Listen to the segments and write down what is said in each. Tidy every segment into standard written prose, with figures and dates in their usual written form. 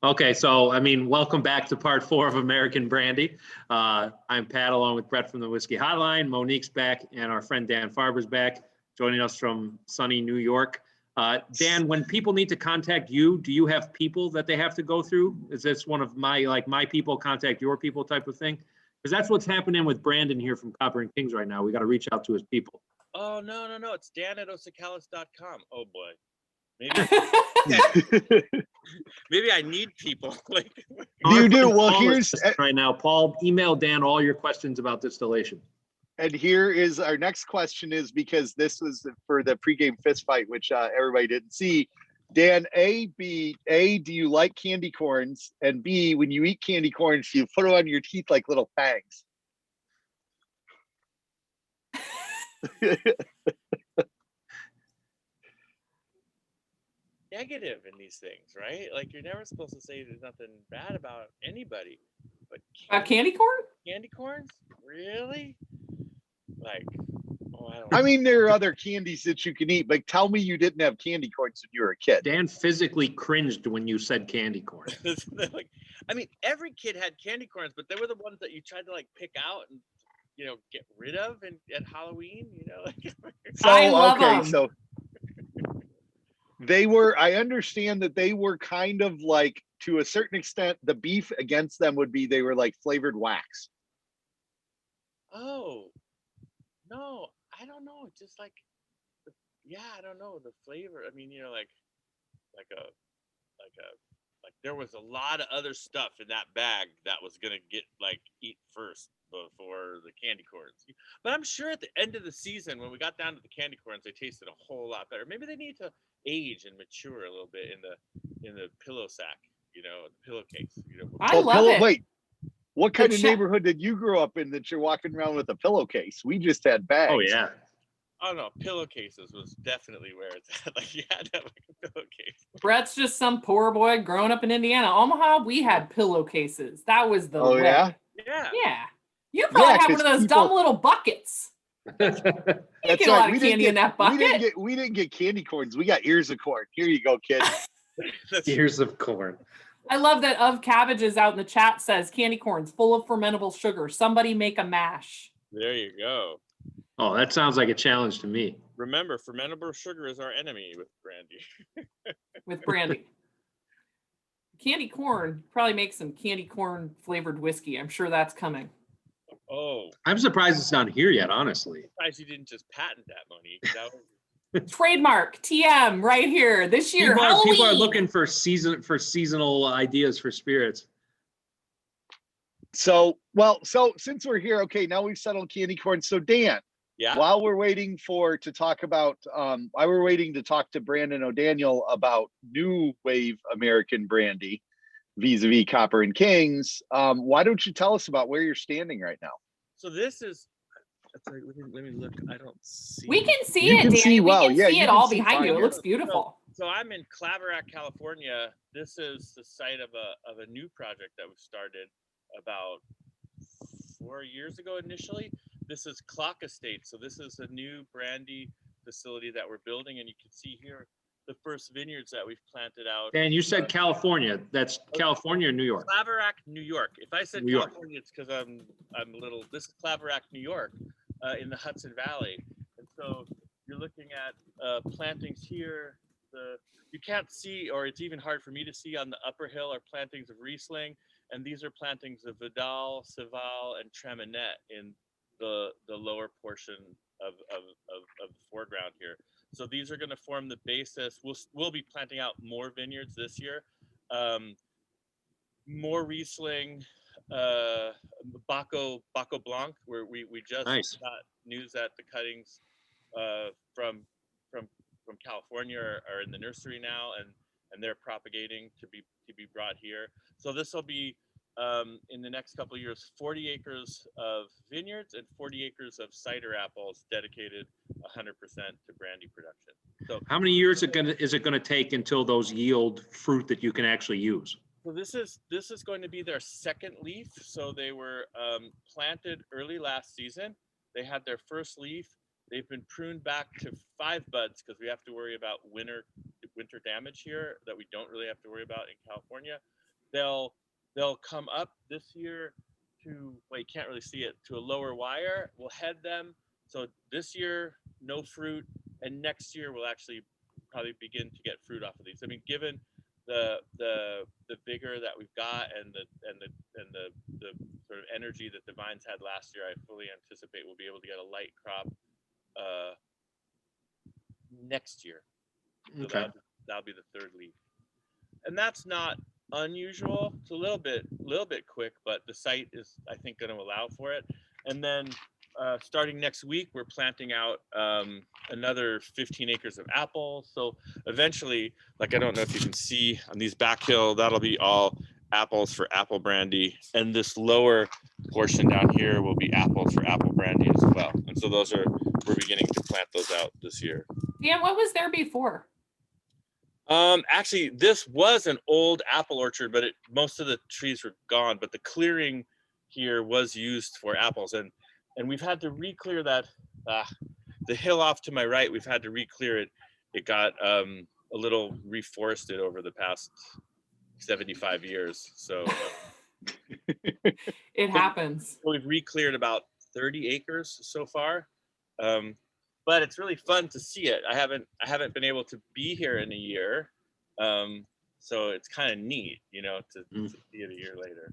Okay, so I mean, welcome back to part 4 of American Brandy. I'm Pat, along with Brett from the Whiskey Hotline. Monique's back, and our friend Dan Farber's back, joining us from sunny New York. Dan, when people need to contact you, do you have people that they have to go through? Is this one of my people contact your people type of thing? Because that's what's happening with Brandon here from Copper and Kings right now. We got to reach out to his people. Oh, no. It's dan@osacalis.com. Oh, boy. Maybe I need people. Well, here's right now. Paul, email Dan all your questions about distillation. And here is our next question, is because this was for the pregame fist fight, which everybody didn't see. Dan, do you like candy corns? And B, when you eat candy corns, you put them on your teeth like little fangs. Negative in these things, right? Like, you're never supposed to say there's nothing bad about anybody, but candy corn? Candy corns, really? Like, I mean, there are other candies that you can eat, but tell me you didn't have candy corns when you were a kid. Dan physically cringed when you said candy corn. Like, I mean, every kid had candy corns, but they were the ones that you tried to like pick out and get rid of at Halloween. I love them. So they were, I understand that they were kind of like, to a certain extent, the beef against them would be they were like flavored wax. Oh, no, I don't know. Just like, I don't know the flavor. I mean, like there was a lot of other stuff in that bag that was gonna get eat first before the candy corns. But I'm sure at the end of the season, when we got down to the candy corns, they tasted a whole lot better. Maybe they need to age and mature a little bit in the pillow sack, the pillowcase. I love it. Wait, what kind of neighborhood did you grow up in that you're walking around with a pillowcase? We just had bags. Oh yeah. Oh no, pillowcases was definitely where it's at. Like, you had to have a pillowcase. Brett's just some poor boy growing up in Indiana. Omaha, we had pillowcases. That was the way. Yeah? Yeah. You probably had one of those dumb little buckets. That's get a lot of candy in that bucket. We didn't get candy corns. We got ears of corn. Here you go, kid. Ears of corn. I love that Of Cabbages out in the chat says candy corns full of fermentable sugar. Somebody make a mash. There you go. Oh, that sounds like a challenge to me. Remember, fermentable sugar is our enemy with brandy. With brandy. Candy corn, probably make some candy corn flavored whiskey. I'm sure that's coming. Oh. I'm surprised it's not here yet, honestly. I'm surprised you didn't just patent that, Monique. That was... Trademark TM right here this year. People are looking for seasonal ideas for spirits. So since we're here, okay, now we've settled candy corn. So Dan, while we're waiting to talk to Brandon O'Daniel about new wave American brandy vis-a-vis Copper and Kings, why don't you tell us about where you're standing right now? So this is, let me look. I don't see. We can see it, Danny. We can see it all behind you. It looks beautiful. So I'm in Claverack, California. This is the site of a new project that we started about 4 years ago initially. This is Clock Estate. So this is a new brandy facility that we're building, and you can see here the first vineyards that we've planted out. And you said California. That's California or New York? Claverack, New York. If I said California, it's because I'm a little. This is Claverack, New York, in the Hudson Valley. And so you're looking at plantings here. You can't see, or it's even hard for me to see on the upper hill, are plantings of Riesling, and these are plantings of Vidal, Saval, and Traminette in the lower portion of the foreground here. So these are going to form the basis. We'll be planting out more vineyards this year. More Riesling, Baco Blanc, where we just got news that the cuttings from California are in the nursery now, and they're propagating to be brought here. So this will be in the next couple of years, 40 acres of vineyards and 40 acres of cider apples dedicated 100% to brandy production. So how many years is it going to take until those yield fruit that you can actually use? So this is going to be their second leaf. So they were planted early last season. They had their first leaf. They've been pruned back to 5 buds because we have to worry about winter damage here that we don't really have to worry about in California. they'll come up this year to, well, you can't really see it, to a lower wire. We'll head them. So this year, no fruit, and next year we'll actually probably begin to get fruit off of these. I mean, given the vigor that we've got and the sort of energy that the vines had last year, I fully anticipate we'll be able to get a light crop next year. So Okay. that'll be the third leaf, and that's not unusual. It's a little bit quick, but the site is, I think, going to allow for it. And then starting next week, we're planting out another 15 acres of apples. So eventually, like, I don't know if you can see on these back hill, that'll be all apples for apple brandy. And this lower portion down here will be apples for apple brandy as well. And so we're beginning to plant those out this year. Dan, what was there before? Actually, this was an old apple orchard, but most of the trees were gone. But the clearing here was used for apples, and we've had to re-clear that. The hill off to my right, we've had to re-clear it. It got a little reforested over the past 75 years. So it happens. We've re-cleared about 30 acres so far. But it's really fun to see it. I haven't been able to be here in a year, so it's kind of neat, to see it a year later.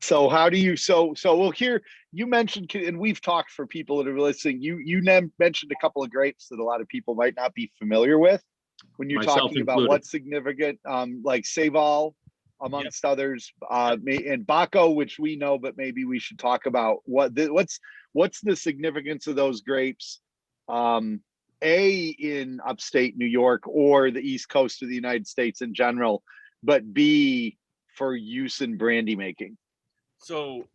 So how do you? So we'll hear you mentioned, and we've talked for people that are listening. You mentioned a couple of grapes that a lot of people might not be familiar with when you're Myself talking about included. what's significant, like Saval, amongst others, and Baco, which we know, but maybe we should talk about what's the significance of those grapes. In upstate New York or the East Coast of the United States in general, but B, for use in brandy making. So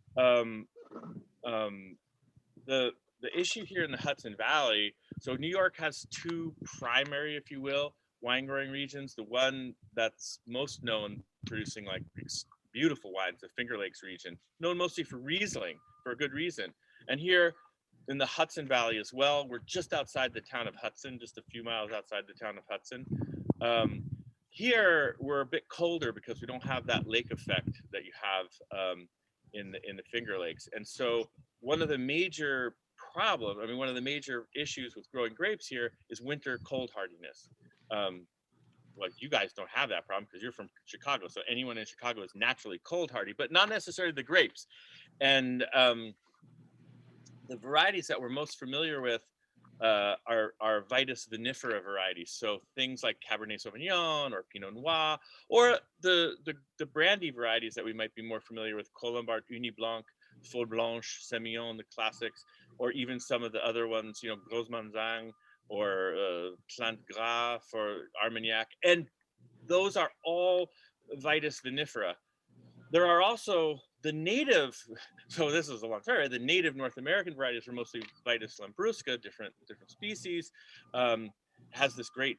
the issue here in the Hudson Valley, so New York has two primary, if you will, wine growing regions. The one that's most known producing like beautiful wines, the Finger Lakes region, known mostly for Riesling, for a good reason. And here in the Hudson Valley as well, we're just outside the town of Hudson, just a few miles outside the town of Hudson. Here we're a bit colder because we don't have that lake effect that you have in the Finger Lakes. And so one of the major issues with growing grapes here is winter cold hardiness. Well, you guys don't have that problem because you're from Chicago. So anyone in Chicago is naturally cold hardy, but not necessarily the grapes. And the varieties that we're most familiar with are Vitis vinifera varieties. So things like Cabernet Sauvignon or Pinot Noir, or the brandy varieties that we might be more familiar with, Colombard, Uni Blanc, Fol Blanche, Semillon, the classics, or even some of the other ones, Gros Manzang or Plante Gras for Armagnac. And those are all Vitis vinifera. There are also the native, so this is a long story, the native North American varieties are mostly Vitis lambrusca, different species, has this great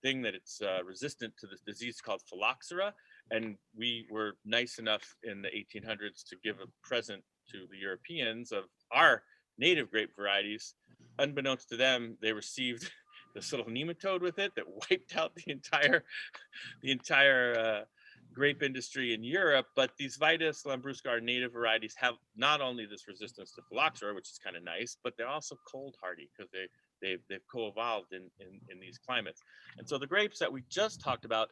thing that it's resistant to this disease called phylloxera. And we were nice enough in the 1800s to give a present to the Europeans of our native grape varieties. Unbeknownst to them, they received this little nematode with it that wiped out the entire grape industry in Europe. But these Vitis lambrusca, our native varieties, have not only this resistance to phylloxera, which is kind of nice, but they're also cold hardy because they've co-evolved in these climates. And so the grapes that we just talked about,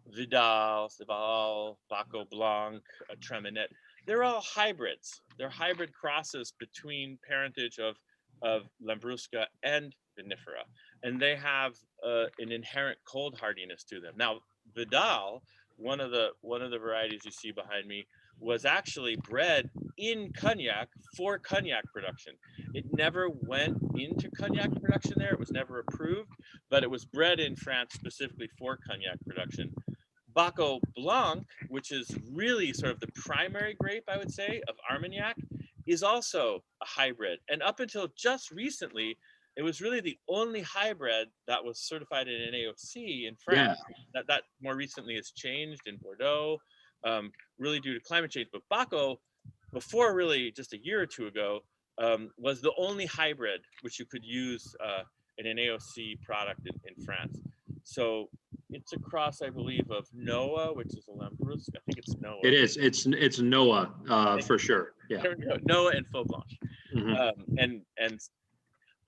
Vidal, Saval, Baco Blanc, Treminette, they're all hybrids. They're hybrid crosses between parentage of Lambrusca and Vinifera, and they have an inherent cold hardiness to them. Now, Vidal, one of the varieties you see behind me, was actually bred in Cognac for Cognac production. It never went into Cognac production there. It was never approved, but it was bred in France specifically for Cognac production. Baco Blanc, which is really sort of the primary grape, I would say, of Armagnac, is also a hybrid. And up until just recently, it was really the only hybrid that was certified in an AOC in France. Yeah. That more recently has changed in Bordeaux, really due to climate change. But Baco, before really just a year or two ago, was the only hybrid which you could use in an AOC product in France. So it's a cross, I believe, of Noah, which is a Lambrusco. I think it's Noah. It is. It's Noah for sure. Yeah. Noah and Faux Blanche. Mm-hmm. And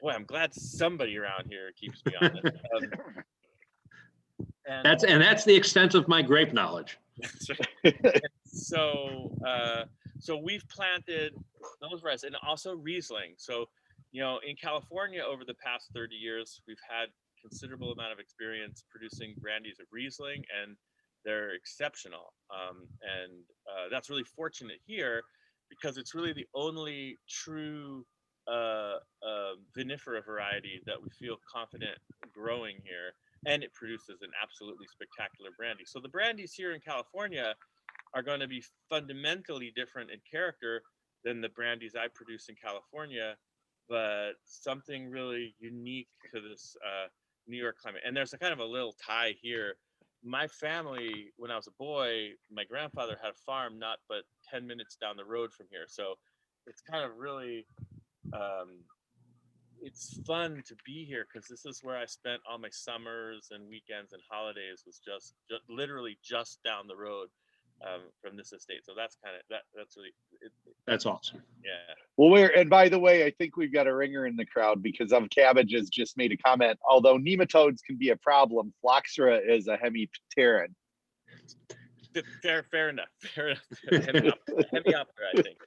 boy, I'm glad somebody around here keeps me honest. That's the extent of my grape knowledge. So we've planted those varieties, and also Riesling. So, you know, in California over the past 30 years, we've had considerable amount of experience producing brandies of Riesling, and they're exceptional. And that's really fortunate here, because it's really the only true vinifera variety that we feel confident growing here, and it produces an absolutely spectacular brandy. So the brandies here in California are going to be fundamentally different in character than the brandies I produce in California, but something really unique to this New York climate. And there's a kind of a little tie here. My family, when I was a boy, my grandfather had a farm not but 10 minutes down the road from here. So it's kind of really, it's fun to be here, because this is where I spent all my summers and weekends and holidays, was just literally just down the road from this estate. So that's kind of that's really that's awesome. Yeah. Well, and by the way, I think we've got a ringer in the crowd, because of Cabbages just made a comment. Although nematodes can be a problem, Phloxera is a hemipteran. Fair enough. Hemioptera, I think.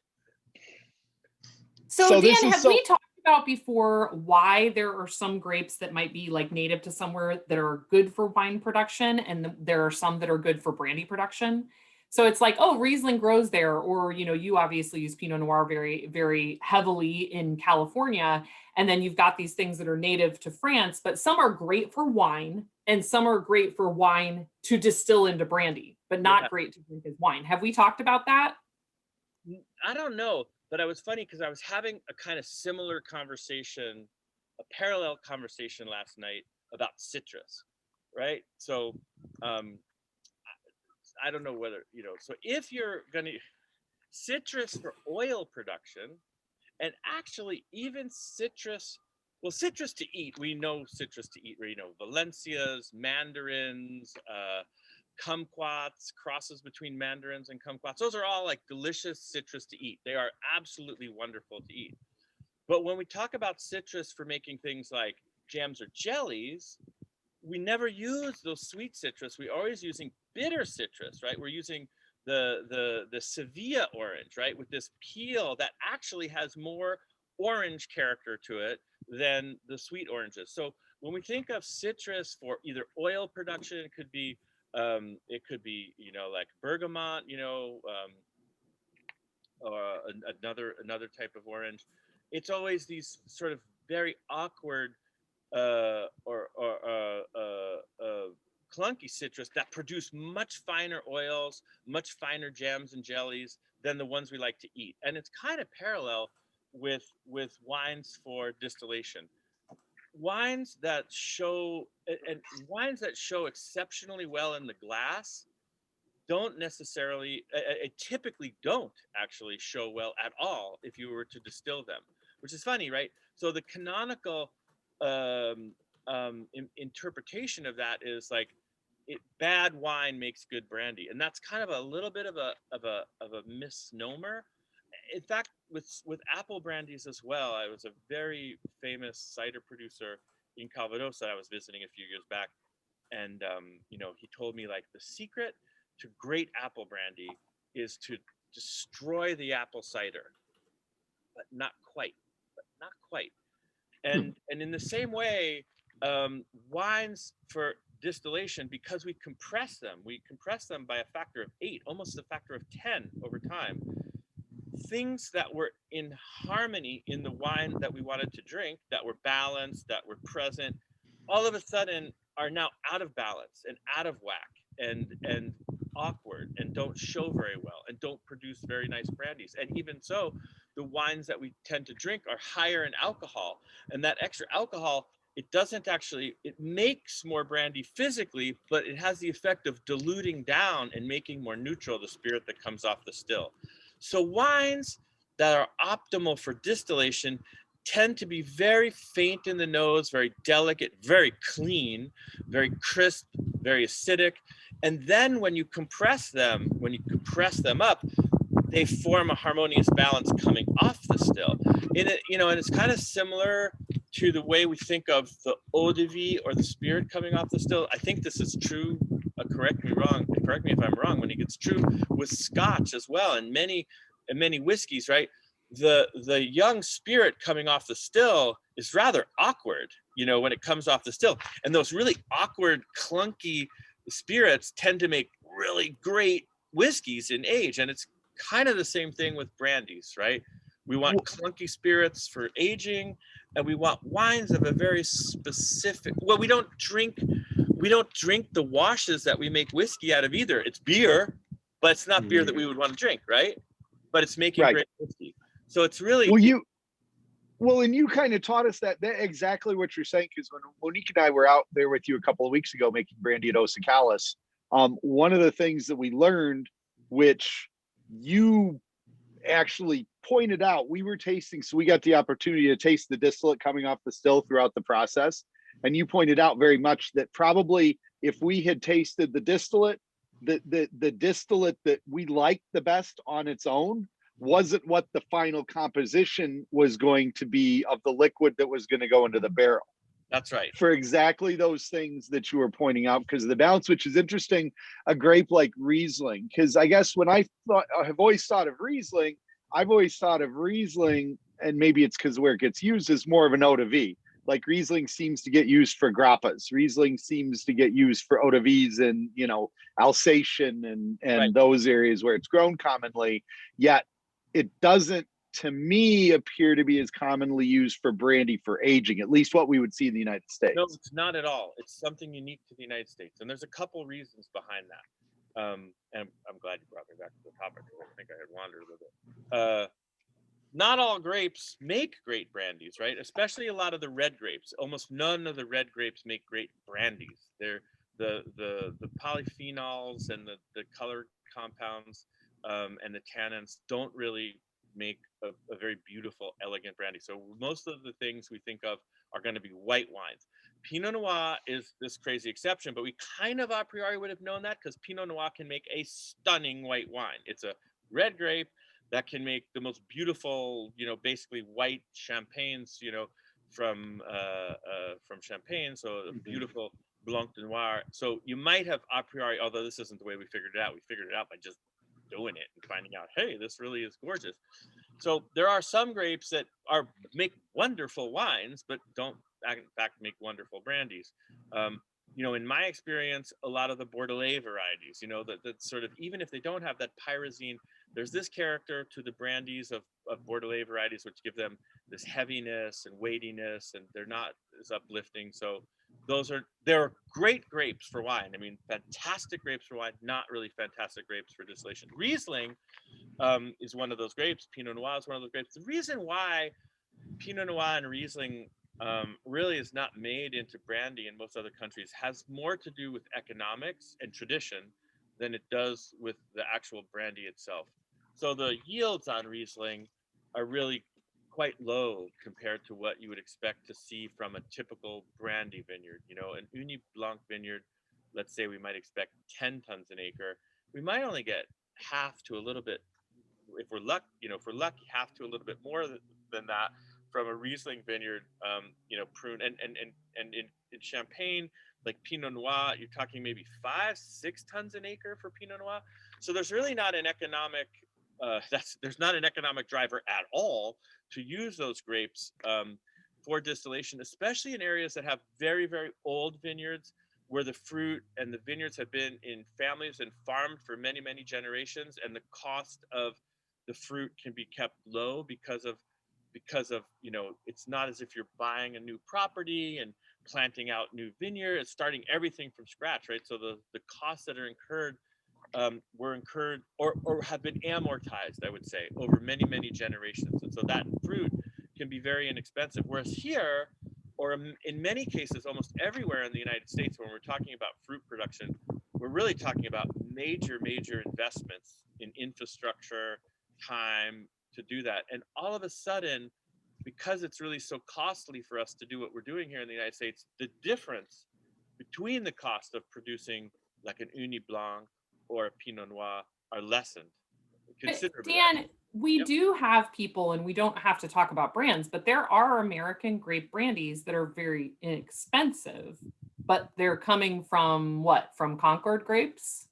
So Dan, have we talked about before why there are some grapes that might be like native to somewhere that are good for wine production, and there are some that are good for brandy production? So it's like, oh, Riesling grows there, or, you know, you obviously use Pinot Noir very, very heavily in California. And then you've got these things that are native to France, but some are great for wine and some are great for wine to distill into brandy, but not great to drink as wine. Have we talked about that? I don't know, but it was funny because I was having a kind of similar conversation, a parallel conversation last night about citrus, right? So, I don't know whether, you know, so if you're going to citrus for oil production, and actually even citrus, well, citrus to eat, we know citrus to eat, you know, Valencias, mandarins, kumquats, crosses between mandarins and kumquats. Those are all like delicious citrus to eat. They are absolutely wonderful to eat. But when we talk about citrus for making things like jams or jellies, we never use those sweet citrus. We're always using bitter citrus, right? We're using the Sevilla orange, right? With this peel that actually has more orange character to it than the sweet oranges. So when we think of citrus for either oil production, it could be, you know, like bergamot, you know, or another type of orange. It's always these sort of very awkward clunky citrus that produce much finer oils, much finer jams and jellies than the ones we like to eat. And it's kind of parallel with wines for distillation. Wines that show exceptionally well in the glass don't necessarily, typically don't actually show well at all if you were to distill them, which is funny, right? So the canonical interpretation of that is like, bad wine makes good brandy, and that's kind of a little bit of a misnomer. In fact, with apple brandies as well, I was a very famous cider producer in Calvados that I was visiting a few years back, and you know, he told me like the secret to great apple brandy is to destroy the apple cider, but not quite. And in the same way, wines for distillation, because we compress them by a factor of 8, almost a factor of 10 over time. Things that were in harmony in the wine that we wanted to drink, that were balanced, that were present, all of a sudden are now out of balance and out of whack and awkward and don't show very well and don't produce very nice brandies. And even so, the wines that we tend to drink are higher in alcohol, and that extra alcohol, it doesn't actually, it makes more brandy physically, but it has the effect of diluting down and making more neutral the spirit that comes off the still. So wines that are optimal for distillation tend to be very faint in the nose, very delicate, very clean, very crisp, very acidic. And then when you compress them up, they form a harmonious balance coming off the still. And it's kind of similar to the way we think of the eau de vie or the spirit coming off the still. I think this is true. Correct me if I'm wrong. When it gets true with Scotch as well, and many whiskeys, right? The young spirit coming off the still is rather awkward, when it comes off the still. And those really awkward, clunky spirits tend to make really great whiskeys in age. And it's kind of the same thing with brandies, right? We want clunky spirits for aging, and we want wines of a very specific, well, we don't drink the washes that we make whiskey out of either. It's beer, but it's not beer that we would want to drink, right? But it's making great whiskey. So it's really and you kind of taught us that exactly what you're saying, because when Monique and I were out there with you a couple of weeks ago making brandy at Osacalis, one of the things that we learned, which you actually pointed out, we were tasting, so we got the opportunity to taste the distillate coming off the still throughout the process, and you pointed out very much that probably if we had tasted the distillate, the distillate that we liked the best on its own wasn't what the final composition was going to be of the liquid that was going to go into the barrel. That's right. For exactly those things that you were pointing out, because of the balance, which is interesting, a grape like Riesling. Because I guess when I've always thought of Riesling, and maybe it's because where it gets used is more of an eau de vie. Like Riesling seems to get used for grappas. Riesling seems to get used for eau de vies and, Alsatian and those areas where it's grown commonly. Yet it doesn't, to me, appear to be as commonly used for brandy for aging, at least what we would see in the United States. No, it's not at all. It's something unique to the United States. And there's a couple reasons behind that. And I'm glad you brought me back to the topic, because I think I had wandered a little bit. Not all grapes make great brandies, right? Especially a lot of the red grapes. Almost none of the red grapes make great brandies. They're the polyphenols and the color compounds and the tannins don't really make a very beautiful, elegant brandy. So most of the things we think of are going to be white wines. Pinot Noir is this crazy exception, but we kind of a priori would have known that, because Pinot Noir can make a stunning white wine. It's a red grape that can make the most beautiful, basically white champagnes, from Champagne. So a beautiful Blanc de Noir. So you might have a priori, although this isn't the way we figured it out. We figured it out by just doing it and finding out, hey, this really is gorgeous. So there are some grapes that make wonderful wines, but don't in fact make wonderful brandies. In my experience, a lot of the Bordelais varieties, that sort of, even if they don't have that pyrazine, there's this character to the brandies of Bordelais varieties, which give them this heaviness and weightiness, and they're not as uplifting. So they're great grapes for wine. I mean, fantastic grapes for wine, not really fantastic grapes for distillation. Riesling is one of those grapes. Pinot Noir is one of those grapes. The reason why Pinot Noir and Riesling really is not made into brandy in most other countries has more to do with economics and tradition than it does with the actual brandy itself. So the yields on Riesling are really quite low compared to what you would expect to see from a typical brandy vineyard. An Uni Blanc vineyard, let's say we might expect 10 tons an acre. We might only get half to a little bit, if we're lucky, half to a little bit more than that from a Riesling vineyard, prune. And in Champagne, like Pinot Noir, you're talking maybe 5-6 tons an acre for Pinot Noir. So there's really not an economic there's not an economic driver at all to use those grapes for distillation, especially in areas that have very, very old vineyards, where the fruit and the vineyards have been in families and farmed for many, many generations, and the cost of the fruit can be kept low because of it's not as if you're buying a new property and planting out new vineyard. It's starting everything from scratch, right? So the costs that are incurred were incurred or have been amortized, I would say, over many, many generations. And so that fruit can be very inexpensive. Whereas here, or in many cases, almost everywhere in the United States, when we're talking about fruit production, we're really talking about major, major investments in infrastructure, time to do that. And all of a sudden, because it's really so costly for us to do what we're doing here in the United States, the difference between the cost of producing like an Uni Blanc or a Pinot Noir are lessened considerably. Dan, we do have people, and we don't have to talk about brands, but there are American grape brandies that are very inexpensive, but they're coming from what? From Concord grapes?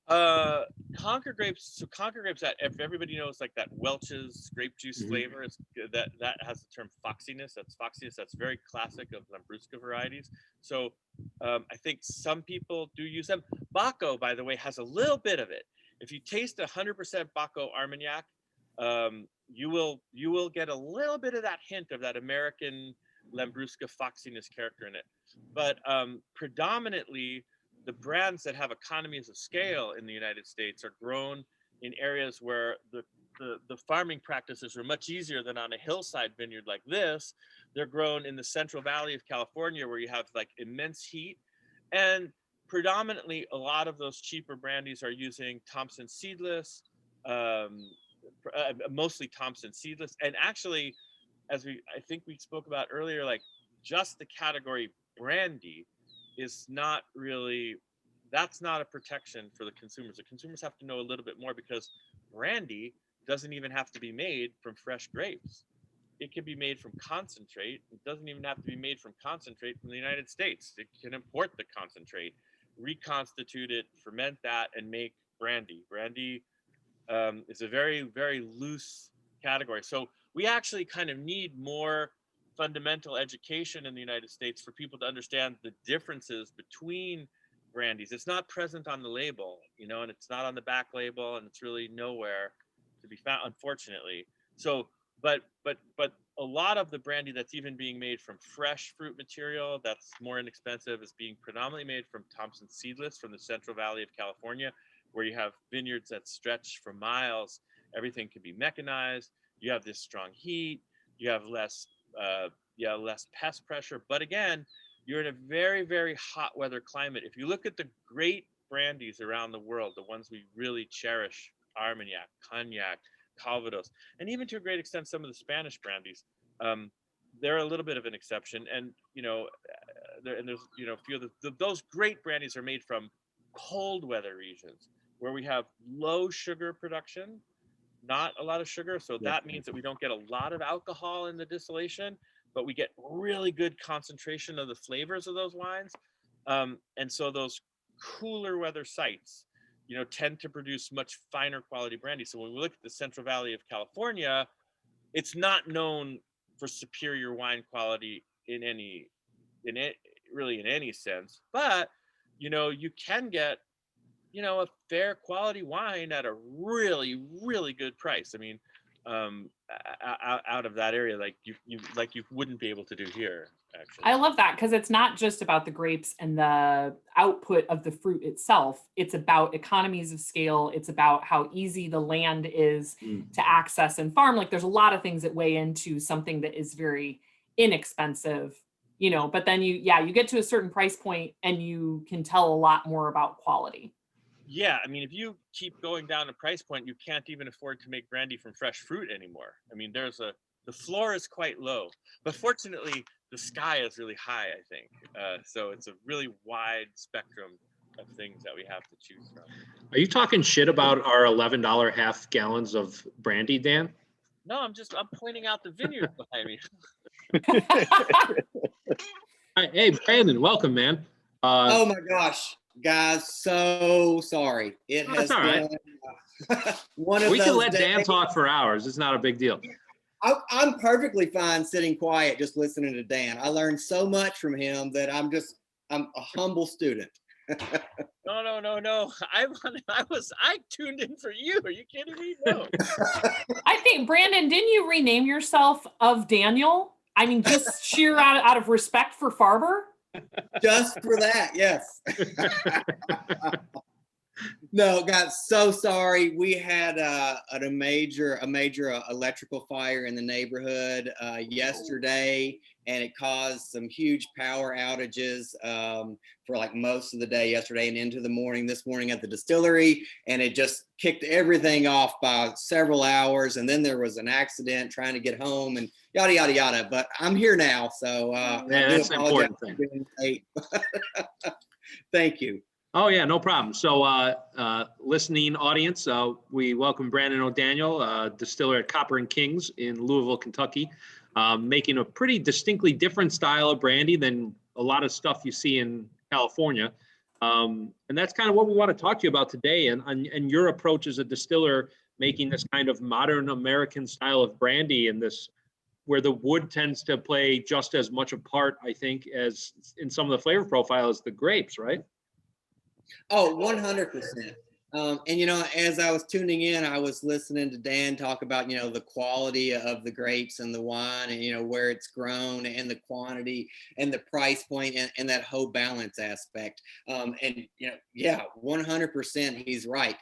Concord grapes. So Concord grapes, that if everybody knows, like that Welch's grape juice flavor, is that has the term foxiness. That's foxiness. That's very classic of Lambrusco varieties. So I think some people do use them. Baco, by the way, has a little bit of it. If you taste 100% Baco Armagnac, you will get a little bit of that hint of that American Lambrusco foxiness character in it. But predominantly, the brands that have economies of scale in the United States are grown in areas where the farming practices are much easier than on a hillside vineyard like this. They're grown in the Central Valley of California, where you have like immense heat. And predominantly, a lot of those cheaper brandies are using Thompson seedless, mostly Thompson seedless. And actually, as I think we spoke about earlier, like just the category brandy is not really, that's not a protection for the consumers. The consumers have to know a little bit more, because brandy doesn't even have to be made from fresh grapes. It can be made from concentrate. It doesn't even have to be made from concentrate from the United States. It can import the concentrate, reconstitute it, ferment that, and make brandy. Brandy is a very, very loose category. So we actually kind of need more fundamental education in the United States for people to understand the differences between brandies. It's not present on the label, and it's not on the back label, and it's really nowhere to be found, unfortunately. So, but a lot of the brandy that's even being made from fresh fruit material that's more inexpensive is being predominantly made from Thompson seedless from the Central Valley of California, where you have vineyards that stretch for miles. Everything can be mechanized. You have this strong heat. You have less pest pressure. But again, you're in a very, very hot weather climate. If you look at the great brandies around the world, the ones we really cherish, Armagnac, Cognac, Calvados, and even to a great extent, some of the Spanish brandies, they're a little bit of an exception. And, there's, a few of those great brandies are made from cold weather regions where we have low sugar production, not a lot of sugar. So that means that we don't get a lot of alcohol in the distillation, but we get really good concentration of the flavors of those wines. And so those cooler weather sites, tend to produce much finer quality brandy. So when we look at the Central Valley of California, it's not known for superior wine quality in any sense, but, you can get, a fair quality wine at a really, really good price. I mean, out of that area, like you wouldn't be able to do here, actually. I love that, because it's not just about the grapes and the output of the fruit itself. It's about economies of scale. It's about how easy the land is to access and farm. Like there's a lot of things that weigh into something that is very inexpensive, but then you get to a certain price point and you can tell a lot more about quality. Yeah, I mean, if you keep going down a price point, you can't even afford to make brandy from fresh fruit anymore. I mean, the floor is quite low, but fortunately, the sky is really high, I think. So it's a really wide spectrum of things that we have to choose from. Are you talking shit about our $11 half gallons of brandy, Dan? No, I'm pointing out the vineyard behind me. Hey, Brandon, welcome, man. Oh my gosh. Guys, so sorry. It has been one of those. We can let Dan talk for hours. It's not a big deal. I'm perfectly fine sitting quiet, just listening to Dan. I learned so much from him that I'm a humble student. No. I tuned in for you. Are you kidding me? No. I think, Brandon, didn't you rename yourself of Daniel? I mean, just sheer out of respect for Farber? Just for that, yes. No, got so sorry. We had a major electrical fire in the neighborhood yesterday, and it caused some huge power outages for like most of the day yesterday and into the morning this morning at the distillery, and it just kicked everything off by several hours. And then there was an accident trying to get home and yada yada yada. But I'm here now, so yeah, that's an important thing. Thank you. Oh yeah, no problem. So listening audience, we welcome Brandon O'Daniel, distiller at Copper and Kings in Louisville, Kentucky, making a pretty distinctly different style of brandy than a lot of stuff you see in California. And that's kind of what we want to talk to you about today, and your approach as a distiller, making this kind of modern American style of brandy, and this where the wood tends to play just as much a part, I think, as in some of the flavor profile as the grapes, right? Oh, 100%. And, as I was tuning in, I was listening to Dan talk about, the quality of the grapes and the wine and, where it's grown and the quantity and the price point and that whole balance aspect. Yeah, 100%, he's right.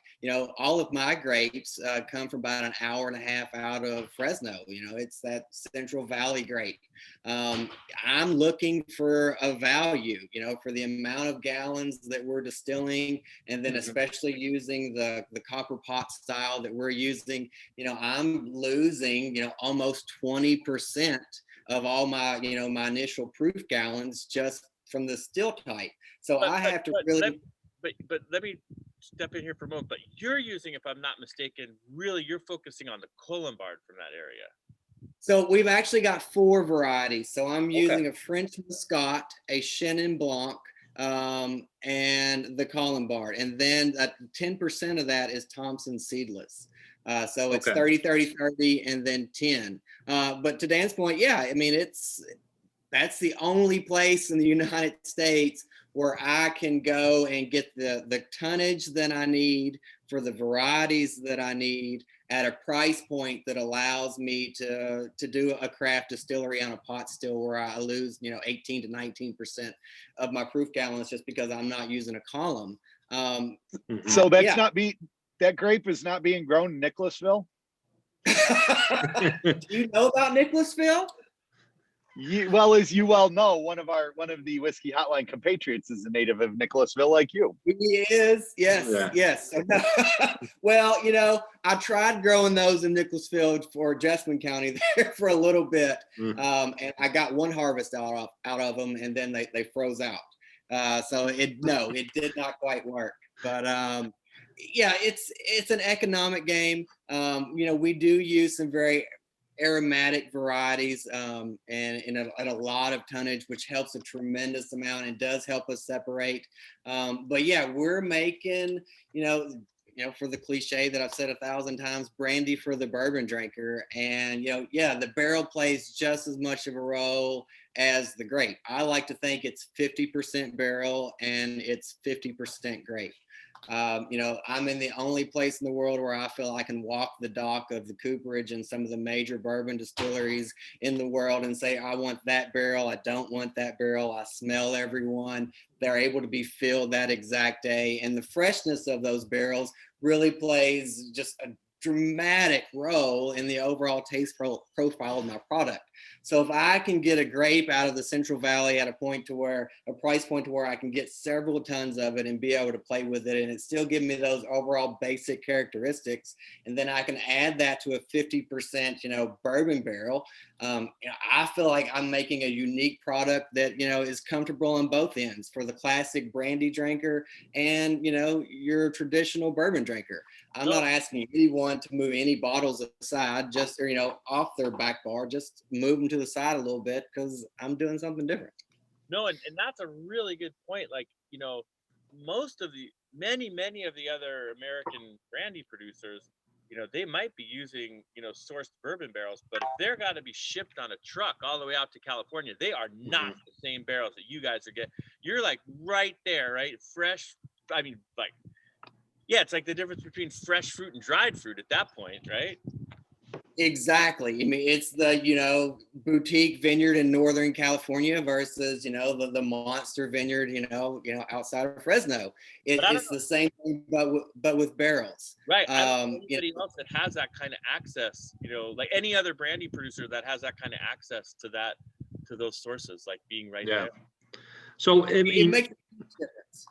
All of my grapes come from about an hour and a half out of Fresno. It's that Central Valley grape. I'm looking for a value, for the amount of gallons that we're distilling, and then especially using the copper pot style that we're using, I'm losing, almost 20% of all my, my initial proof gallons just from the still type. So I have to really. But let me step in here for a moment. But you're using, if I'm not mistaken, really you're focusing on the Colombard from that area. So we've actually got 4 varieties. So I'm using a French Muscat, a Chenin Blanc, and the Colombard. And then 10% of that is Thompson Seedless. So it's 30, 30, 30, and then 10. But to Dan's point, yeah, I mean, that's the only place in the United States where I can go and get the tonnage that I need for the varieties that I need at a price point that allows me to do a craft distillery on a pot still where I lose, 18 to 19% of my proof gallons just because I'm not using a column. So that grape is not being grown in Nicholasville? Do you know about Nicholasville? Well, as you well know, one of the Whiskey Hotline compatriots is a native of Nicholasville, like you. He is, yes. Well, I tried growing those in Nicholasville for Jessamine County there for a little bit, and I got one harvest out of them, and then they froze out. So it did not quite work. But yeah, it's an economic game. We do use some very aromatic varieties and a lot of tonnage, which helps a tremendous amount and does help us separate. But yeah, we're making, for the cliche that I've said 1,000 times, brandy for the bourbon drinker. And, the barrel plays just as much of a role as the grape. I like to think it's 50% barrel and it's 50% grape. I'm in the only place in the world where I feel I can walk the dock of the cooperage and some of the major bourbon distilleries in the world and say, I want that barrel. I don't want that barrel. I smell everyone. They're able to be filled that exact day. And the freshness of those barrels really plays just a dramatic role in the overall taste profile of my product. So if I can get a grape out of the Central Valley at a price point to where I can get several tons of it and be able to play with it, and it still give me those overall basic characteristics, and then I can add that to a 50%, bourbon barrel, I feel like I'm making a unique product that, is comfortable on both ends for the classic brandy drinker and, your traditional bourbon drinker. I'm not asking anyone to move any bottles aside, off their back bar, just move them to the side a little bit because I'm doing something different. No, and that's a really good point. Like, most of many of the other American brandy producers, they might be using, sourced bourbon barrels, but if they're got to be shipped on a truck all the way out to California, they are not the same barrels that you guys are getting. You're like right there, right? Fresh. I mean, like, yeah, it's like the difference between fresh fruit and dried fruit at that point, right? Exactly. I mean, it's the, boutique vineyard in Northern California versus, the monster vineyard, outside of Fresno. It's the same thing, but with barrels. Right. I don't know anybody else that has that kind of access, like any other brandy producer that has that kind of access to those sources, like being right there. So I mean, it makes a huge difference.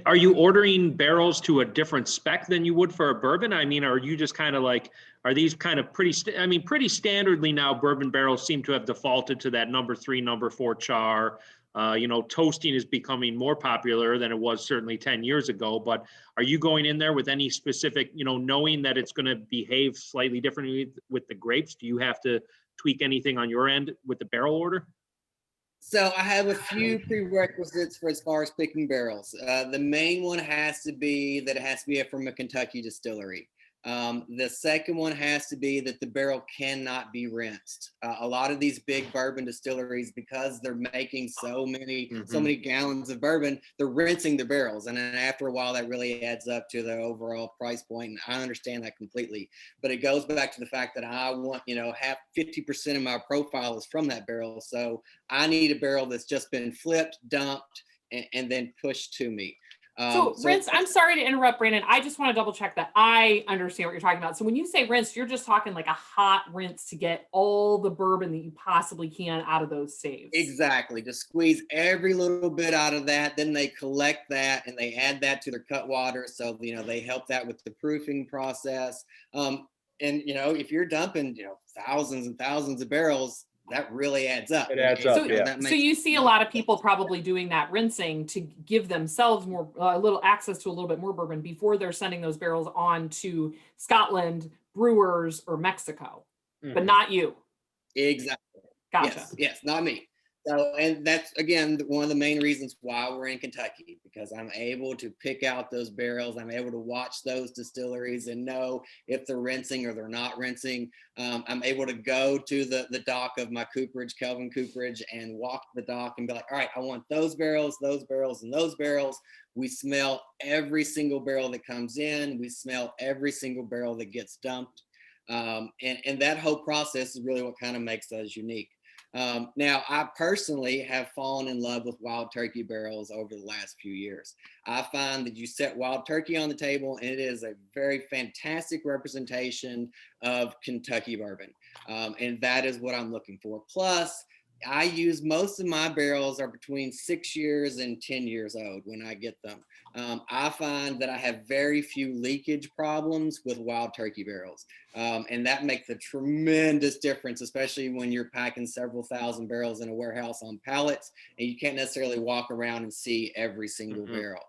Are you ordering barrels to a different spec than you would for a bourbon? I mean, are you just kind of like, are these kind of pretty standardly now bourbon barrels seem to have defaulted to that number 3, number 4 char. Toasting is becoming more popular than it was certainly 10 years ago, but are you going in there with any specific, knowing that it's going to behave slightly differently with the grapes? Do you have to tweak anything on your end with the barrel order? So I have a few prerequisites for as far as picking barrels. The main one has to be that it has to be from a Kentucky distillery. The second one has to be that the barrel cannot be rinsed. A lot of these big bourbon distilleries, because they're making so many gallons of bourbon, they're rinsing their barrels. And then after a while, that really adds up to the overall price point. And I understand that completely. But it goes back to the fact that I want, have 50% of my profile is from that barrel. So I need a barrel that's just been flipped, dumped, and then pushed to me. So rinse, I'm sorry to interrupt, Brandon. I just want to double check that I understand what you're talking about. So when you say rinse, you're just talking like a hot rinse to get all the bourbon that you possibly can out of those saves. Exactly. To squeeze every little bit out of that. Then they collect that and they add that to their cut water. So, they help that with the proofing process. And, if you're dumping, thousands and thousands of barrels, that really adds up. It adds up, So you see a lot of people probably doing that rinsing to give themselves more, a little access to a little bit more bourbon before they're sending those barrels on to Scotland, brewers, or Mexico, but not you. Exactly. Gotcha. Yes, not me. So, and that's, again, one of the main reasons why we're in Kentucky, because I'm able to pick out those barrels. I'm able to watch those distilleries and know if they're rinsing or they're not rinsing. I'm able to go to the dock of my cooperage, Kelvin Cooperage, and walk the dock and be like, all right, I want those barrels, and those barrels. We smell every single barrel that comes in. We smell every single barrel that gets dumped. And that whole process is really what kind of makes us unique. Now, I personally have fallen in love with wild turkey barrels over the last few years. I find that you set wild turkey on the table and it is a very fantastic representation of Kentucky bourbon. And that is what I'm looking for. Plus, I use most of my barrels are between 6 years and 10 years old when I get them. I find that I have very few leakage problems with wild turkey barrels. And that makes a tremendous difference, especially when you're packing several thousand barrels in a warehouse on pallets and you can't necessarily walk around and see every single barrel.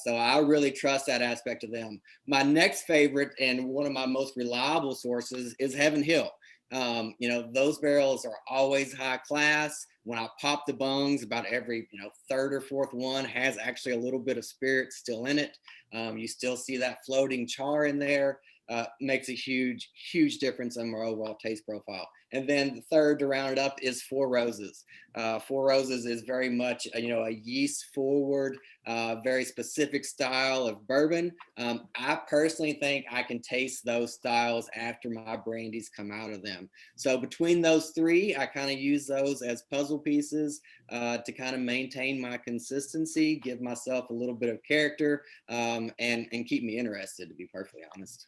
So I really trust that aspect of them. My next favorite and one of my most reliable sources is Heaven Hill. Those barrels are always high class. When I pop the bungs, about every, third or fourth one has actually a little bit of spirit still in it. You still see that floating char in there. Makes a huge, huge difference in my overall taste profile. And then the third to round it up is Four Roses. Four Roses is very much, a yeast forward, very specific style of bourbon. I personally think I can taste those styles after my brandies come out of them. So between those three, I kind of use those as puzzle pieces to kind of maintain my consistency, give myself a little bit of character, and keep me interested, to be perfectly honest.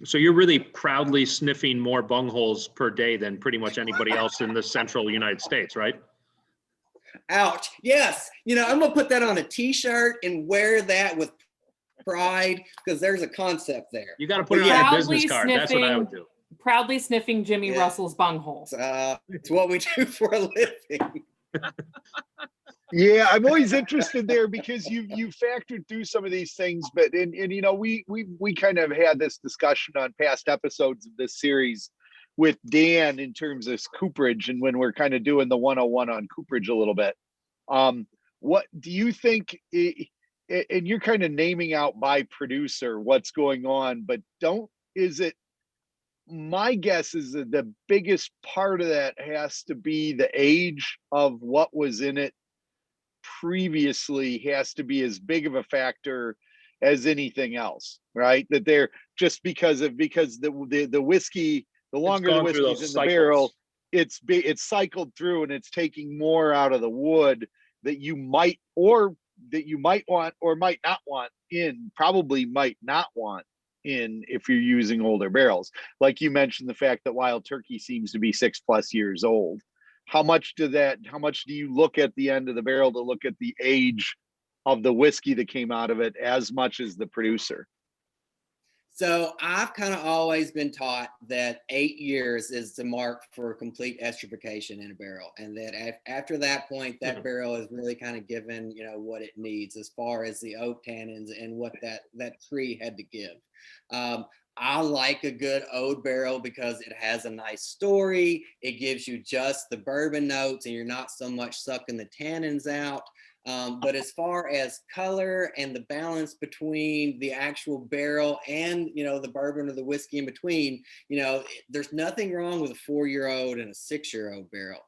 So you're really proudly sniffing more bungholes per day than pretty much anybody else in the central United States, right? Ouch. Yes. I'm going to put that on a t-shirt and wear that with pride because there's a concept there. You got to put it on a business card. That's what I would do. Proudly sniffing Jimmy Russell's bunghole. It's what we do for a living. Yeah, I'm always interested there because you factored through some of these things, but we kind of had this discussion on past episodes of this series with Dan in terms of cooperage and when we're kind of doing the 101 on cooperage a little bit. What do you think? And you're kind of naming out by producer what's going on, but my guess is that the biggest part of that has to be the age of what was in it previously has to be as big of a factor as anything else, right? That they're just because the whiskey, The longer the whiskey's in the barrel, it's cycled through and it's taking more out of the wood that you might want or might not want in, probably might not want in if you're using older barrels. Like you mentioned, the fact that Wild Turkey seems to be 6+ years old. How much do you look at the end of the barrel to look at the age of the whiskey that came out of it as much as the producer? So I've kind of always been taught that 8 years is the mark for complete esterification in a barrel. And that after that point, that barrel is really kind of given, what it needs as far as the oak tannins and what that tree had to give. I like a good oud barrel because it has a nice story. It gives you just the bourbon notes and you're not so much sucking the tannins out. But as far as color and the balance between the actual barrel and, the bourbon or the whiskey in between, there's nothing wrong with a 4-year-old and a 6-year-old barrel.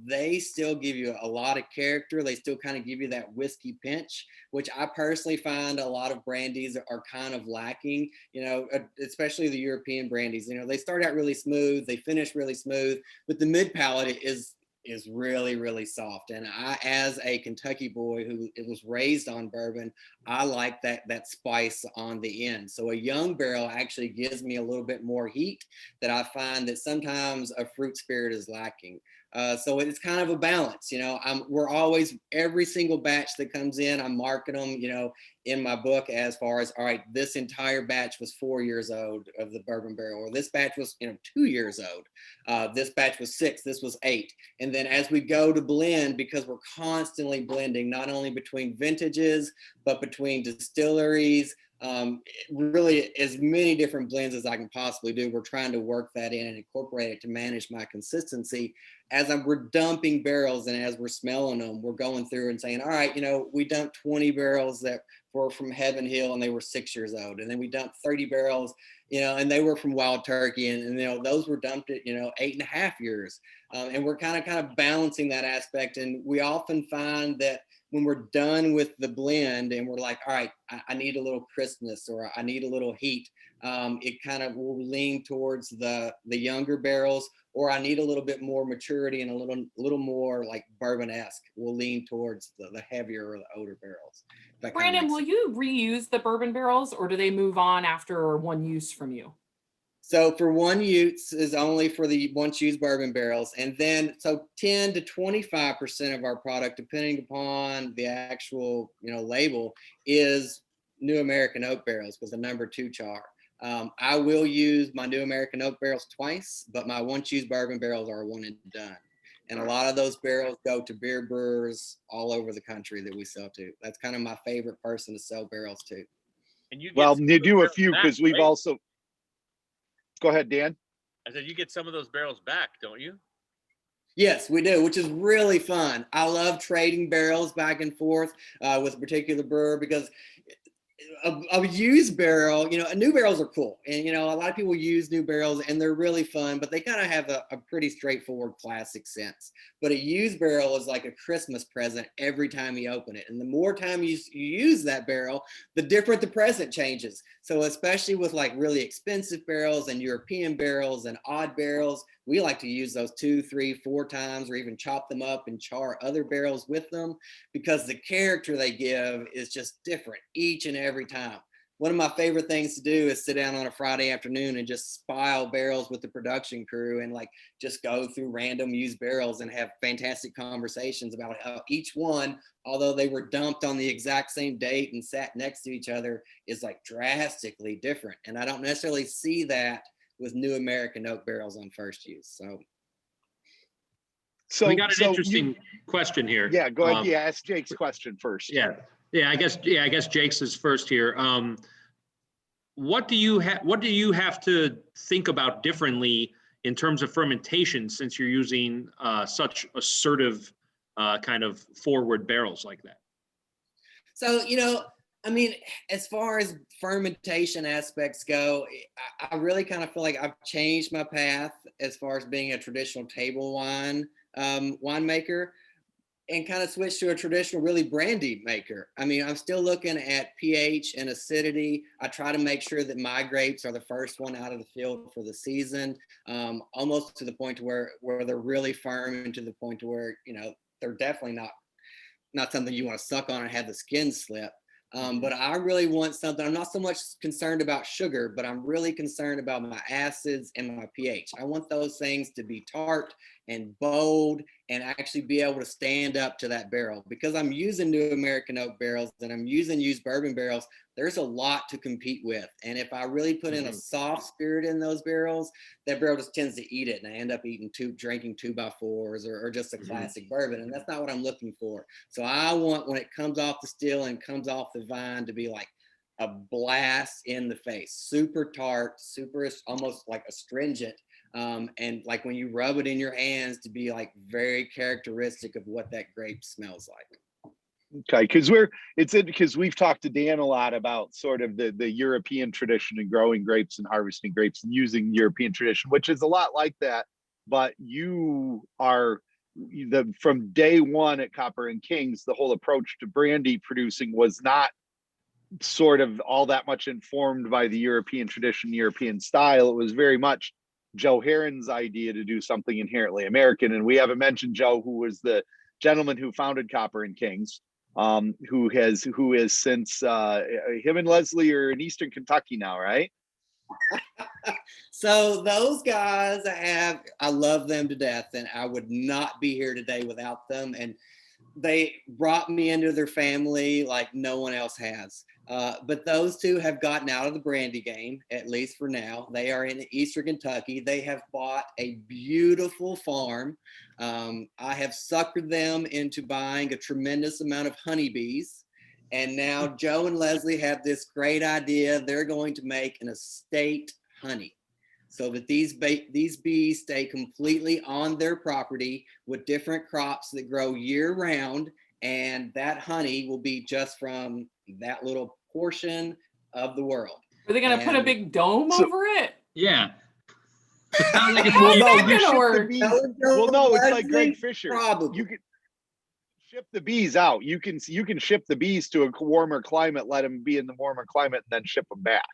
They still give you a lot of character. They still kind of give you that whiskey pinch, which I personally find a lot of brandies are kind of lacking, especially the European brandies. They start out really smooth, they finish really smooth, but the mid palate is really, really soft. And I, as a Kentucky boy who was raised on bourbon, I like that spice on the end. So a young barrel actually gives me a little bit more heat that I find that sometimes a fruit spirit is lacking. So it's kind of a balance, we're always, every single batch that comes in, I'm marking them, in my book as far as, all right, this entire batch was 4 years old of the bourbon barrel, or this batch was, 2 years old. This batch was 6, this was 8. And then as we go to blend, because we're constantly blending, not only between vintages, but between distilleries, really as many different blends as I can possibly do. We're trying to work that in and incorporate it to manage my consistency. As we're dumping barrels and as we're smelling them, we're going through and saying, all right, we dumped 20 barrels that were from Heaven Hill and they were 6 years old. And then we dumped 30 barrels, and they were from Wild Turkey. And those were dumped at, 8.5 years. And we're kind of balancing that aspect. And we often find that when we're done with the blend and we're like, all right, I need a little crispness or I need a little heat, it kind of will lean towards the younger barrels, or I need a little bit more maturity and a little more like bourbon-esque. We'll lean towards the heavier or the older barrels. Brandon, will you reuse the bourbon barrels or do they move on after one use from you? So for one use is only for the once used bourbon barrels. And then so 10 to 25% of our product, depending upon the actual, label, is New American Oak barrels with a number 2 char. I will use my New American Oak barrels twice, but my once used bourbon barrels are one and done. And a lot of those barrels go to beer brewers all over the country that we sell to. That's kind of my favorite person to sell barrels to. And you do a few because we've also. Go ahead, Dan. I said you get some of those barrels back, don't you? Yes, we do, which is really fun. I love trading barrels back and forth with a particular brewer because a used barrel, new barrels are cool. And, a lot of people use new barrels and they're really fun, but they kind of have a pretty straightforward classic sense. But a used barrel is like a Christmas present every time you open it. And the more time you use that barrel, the different the present changes. So especially with like really expensive barrels and European barrels and odd barrels, we like to use those 2, 3, 4 times or even chop them up and char other barrels with them because the character they give is just different each and every time. One of my favorite things to do is sit down on a Friday afternoon and just spile barrels with the production crew and like just go through random used barrels and have fantastic conversations about how each one, although they were dumped on the exact same date and sat next to each other, is like drastically different. And I don't necessarily see that with New American Oak barrels on first use. So we got an interesting question here. Yeah, go ahead. Ask Jake's question first. I guess Jake's is first here. What do you have to think about differently in terms of fermentation since you're using such assertive kind of forward barrels like that? So, as far as fermentation aspects go, I really kind of feel like I've changed my path as far as being a traditional table wine winemaker. and kind of switch to a traditional really brandy maker. I mean, I'm still looking at pH and acidity. I try to make sure that my grapes are the first one out of the field for the season, almost to the point to where they're really firm, and to the point to where, you know, they're definitely not something you want to suck on and have the skin slip. But I really want something. I'm not so much concerned about sugar, but I'm really concerned about my acids and my pH. I want those things to be tart and bold and actually be able to stand up to that barrel. Because I'm using new American oak barrels and I'm using used bourbon barrels, there's a lot to compete with. And if I really put in a soft spirit in those barrels, that barrel just tends to eat it. And I end up drinking 2x4s or just a classic bourbon. And that's not what I'm looking for. So I want, when it comes off the still and comes off the vine, to be like a blast in the face, super tart, super, almost like astringent. And like when you rub it in your hands, to be like very characteristic of what that grape smells like. Okay, because we've talked to Dan a lot about sort of the European tradition and growing grapes and harvesting grapes and using European tradition, which is a lot like that. But you are from day one at Copper and Kings, the whole approach to brandy producing was not sort of all that much informed by the European tradition, European style. It was very much Joe Herron's idea to do something inherently American. And we haven't mentioned Joe, who was the gentleman who founded Copper and Kings. Who is since him and Leslie are in Eastern Kentucky now, right? So those guys, I love them to death, and I would not be here today without them. And they brought me into their family like no one else has. But those two have gotten out of the brandy game, at least for now. They are in Eastern Kentucky. They have bought a beautiful farm. I have suckered them into buying a tremendous amount of honeybees. And now Joe and Leslie have this great idea. They're going to make an estate honey, so that these bees stay completely on their property with different crops that grow year round. And that honey will be just from that little portion of the world. Are they going to put a big dome over it? Yeah. How's that going to work? Well, no, it's like Greg Fisher. Probably. You can ship the bees out. You can ship the bees to a warmer climate, let them be in the warmer climate, and then ship them back.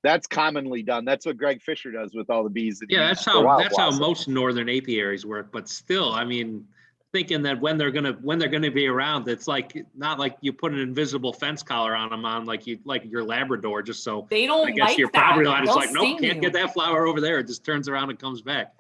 That's commonly done. That's what Greg Fisher does with all the bees. Yeah, that's how most northern apiaries work. But still, I mean, thinking that when they're gonna be around, it's like not like you put an invisible fence collar on them on like your Labrador, just so they don't. I guess like your that. property line is They'll like, nope, can't get that flower over there. It just turns around and comes back.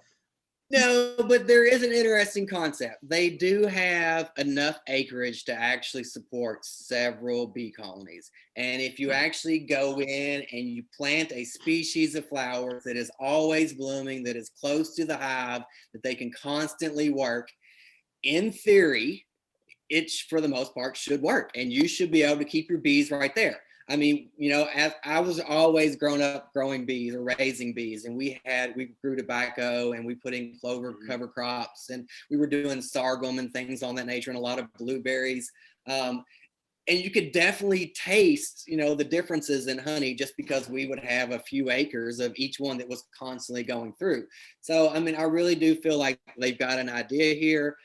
No, but there is an interesting concept. They do have enough acreage to actually support several bee colonies. And if you actually go in and you plant a species of flowers that is always blooming, that is close to the hive, that they can constantly work, in theory, it for the most part should work. And you should be able to keep your bees right there. I mean, you know, as I was always grown up growing bees or raising bees, and we grew tobacco and we put in clover cover crops, and we were doing sorghum and things on that nature, and a lot of blueberries. And you could definitely taste, you know, the differences in honey just because we would have a few acres of each one that was constantly going through. So, I mean, I really do feel like they've got an idea here.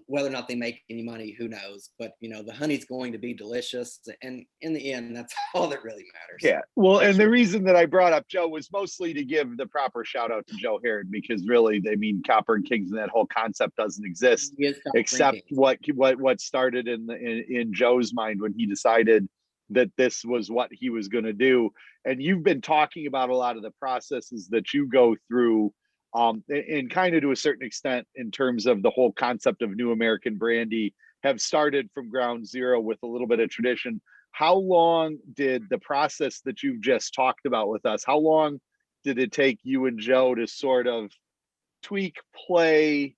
Whether or not they make any money, who knows? But you know, the honey's going to be delicious, and in the end, that's all that really matters. Yeah. Well, and the reason that I brought up Joe was mostly to give the proper shout out to Joe Herron, because really, I mean, Copper and Kings and that whole concept doesn't exist except what started in Joe's mind when he decided that this was what he was going to do. And you've been talking about a lot of the processes that you go through. And kind of to a certain extent in terms of the whole concept of new American brandy have started from ground zero with a little bit of tradition. How long did the process that you've just talked about with us, how long did it take you and Joe to sort of tweak, play,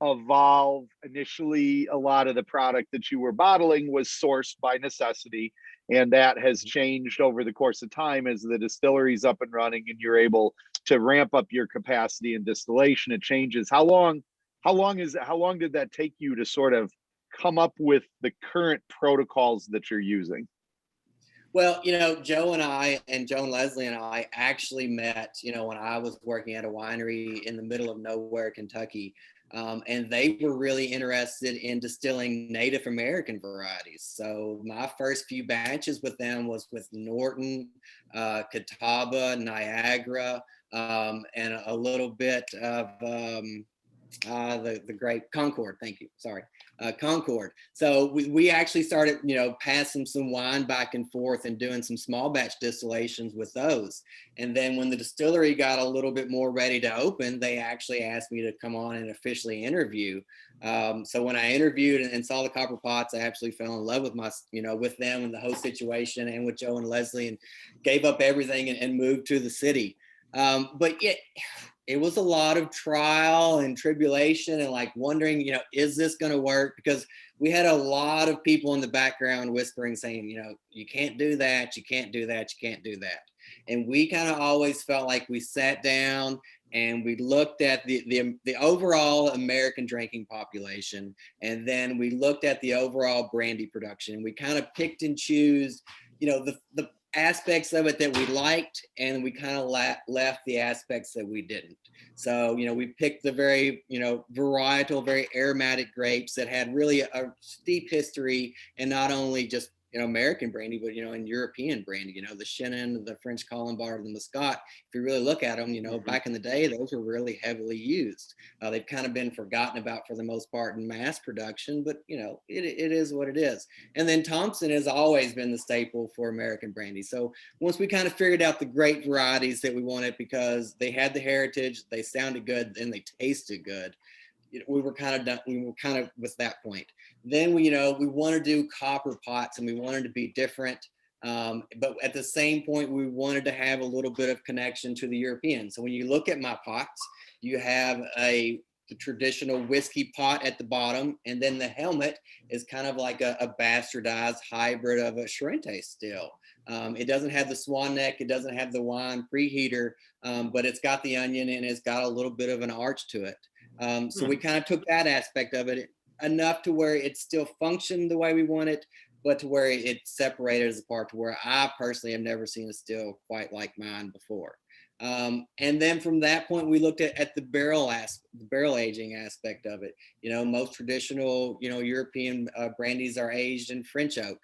evolve? Initially, a lot of the product that you were bottling was sourced by necessity, and that has changed over the course of time as the distillery's up and running and you're able to ramp up your capacity and distillation. It changes. How long did that take you to sort of come up with the current protocols that you're using? Well, you know, Joe and Leslie and I actually met, you know, when I was working at a winery in the middle of nowhere, Kentucky. And they were really interested in distilling Native American varieties. So my first few batches with them was with Norton, Catawba, Niagara, and a little bit of the great Concord. Thank you. Sorry. Concord. So we actually started, passing some wine back and forth and doing some small batch distillations with those. And then when the distillery got a little bit more ready to open, they actually asked me to come on and officially interview. So when I interviewed and saw the copper pots, I absolutely fell in love with with them and the whole situation and with Joe and Leslie, and gave up everything and moved to the city. But it was a lot of trial and tribulation and like wondering, is this going to work? Because we had a lot of people in the background whispering, saying, you can't do that, you can't do that, you can't do that. And we kind of always felt like we sat down and we looked at the overall American drinking population, and then we looked at the overall brandy production. We kind of picked and chose, the aspects of it that we liked, and we kind of left the aspects that we didn't. So, we picked the very, varietal, very aromatic grapes that had really a steep history, and not only just, American brandy, but, and European brandy, the Chenin, the French Colombard, the Muscat. If you really look at them, back in the day, those were really heavily used. They've kind of been forgotten about for the most part in mass production, but, it is what it is. And then Thompson has always been the staple for American brandy. So once we kind of figured out the great varieties that we wanted, because they had the heritage, they sounded good, and they tasted good, we were kind of done. We were kind of with that point. Then we wanted to do copper pots, and we wanted to be different. But at the same point, we wanted to have a little bit of connection to the European. So when you look at my pots, you have the traditional whiskey pot at the bottom, and then the helmet is kind of like a bastardized hybrid of a Charente still. It doesn't have the swan neck, it doesn't have the wine preheater, but it's got the onion and it's got a little bit of an arch to it. So we kind of took that aspect of it enough to where it still functioned the way we want it, but to where it separated as apart, to where I personally have never seen a still quite like mine before. And then from that point, we looked at the barrel aging aspect of it. Most traditional, European brandies are aged in French oak.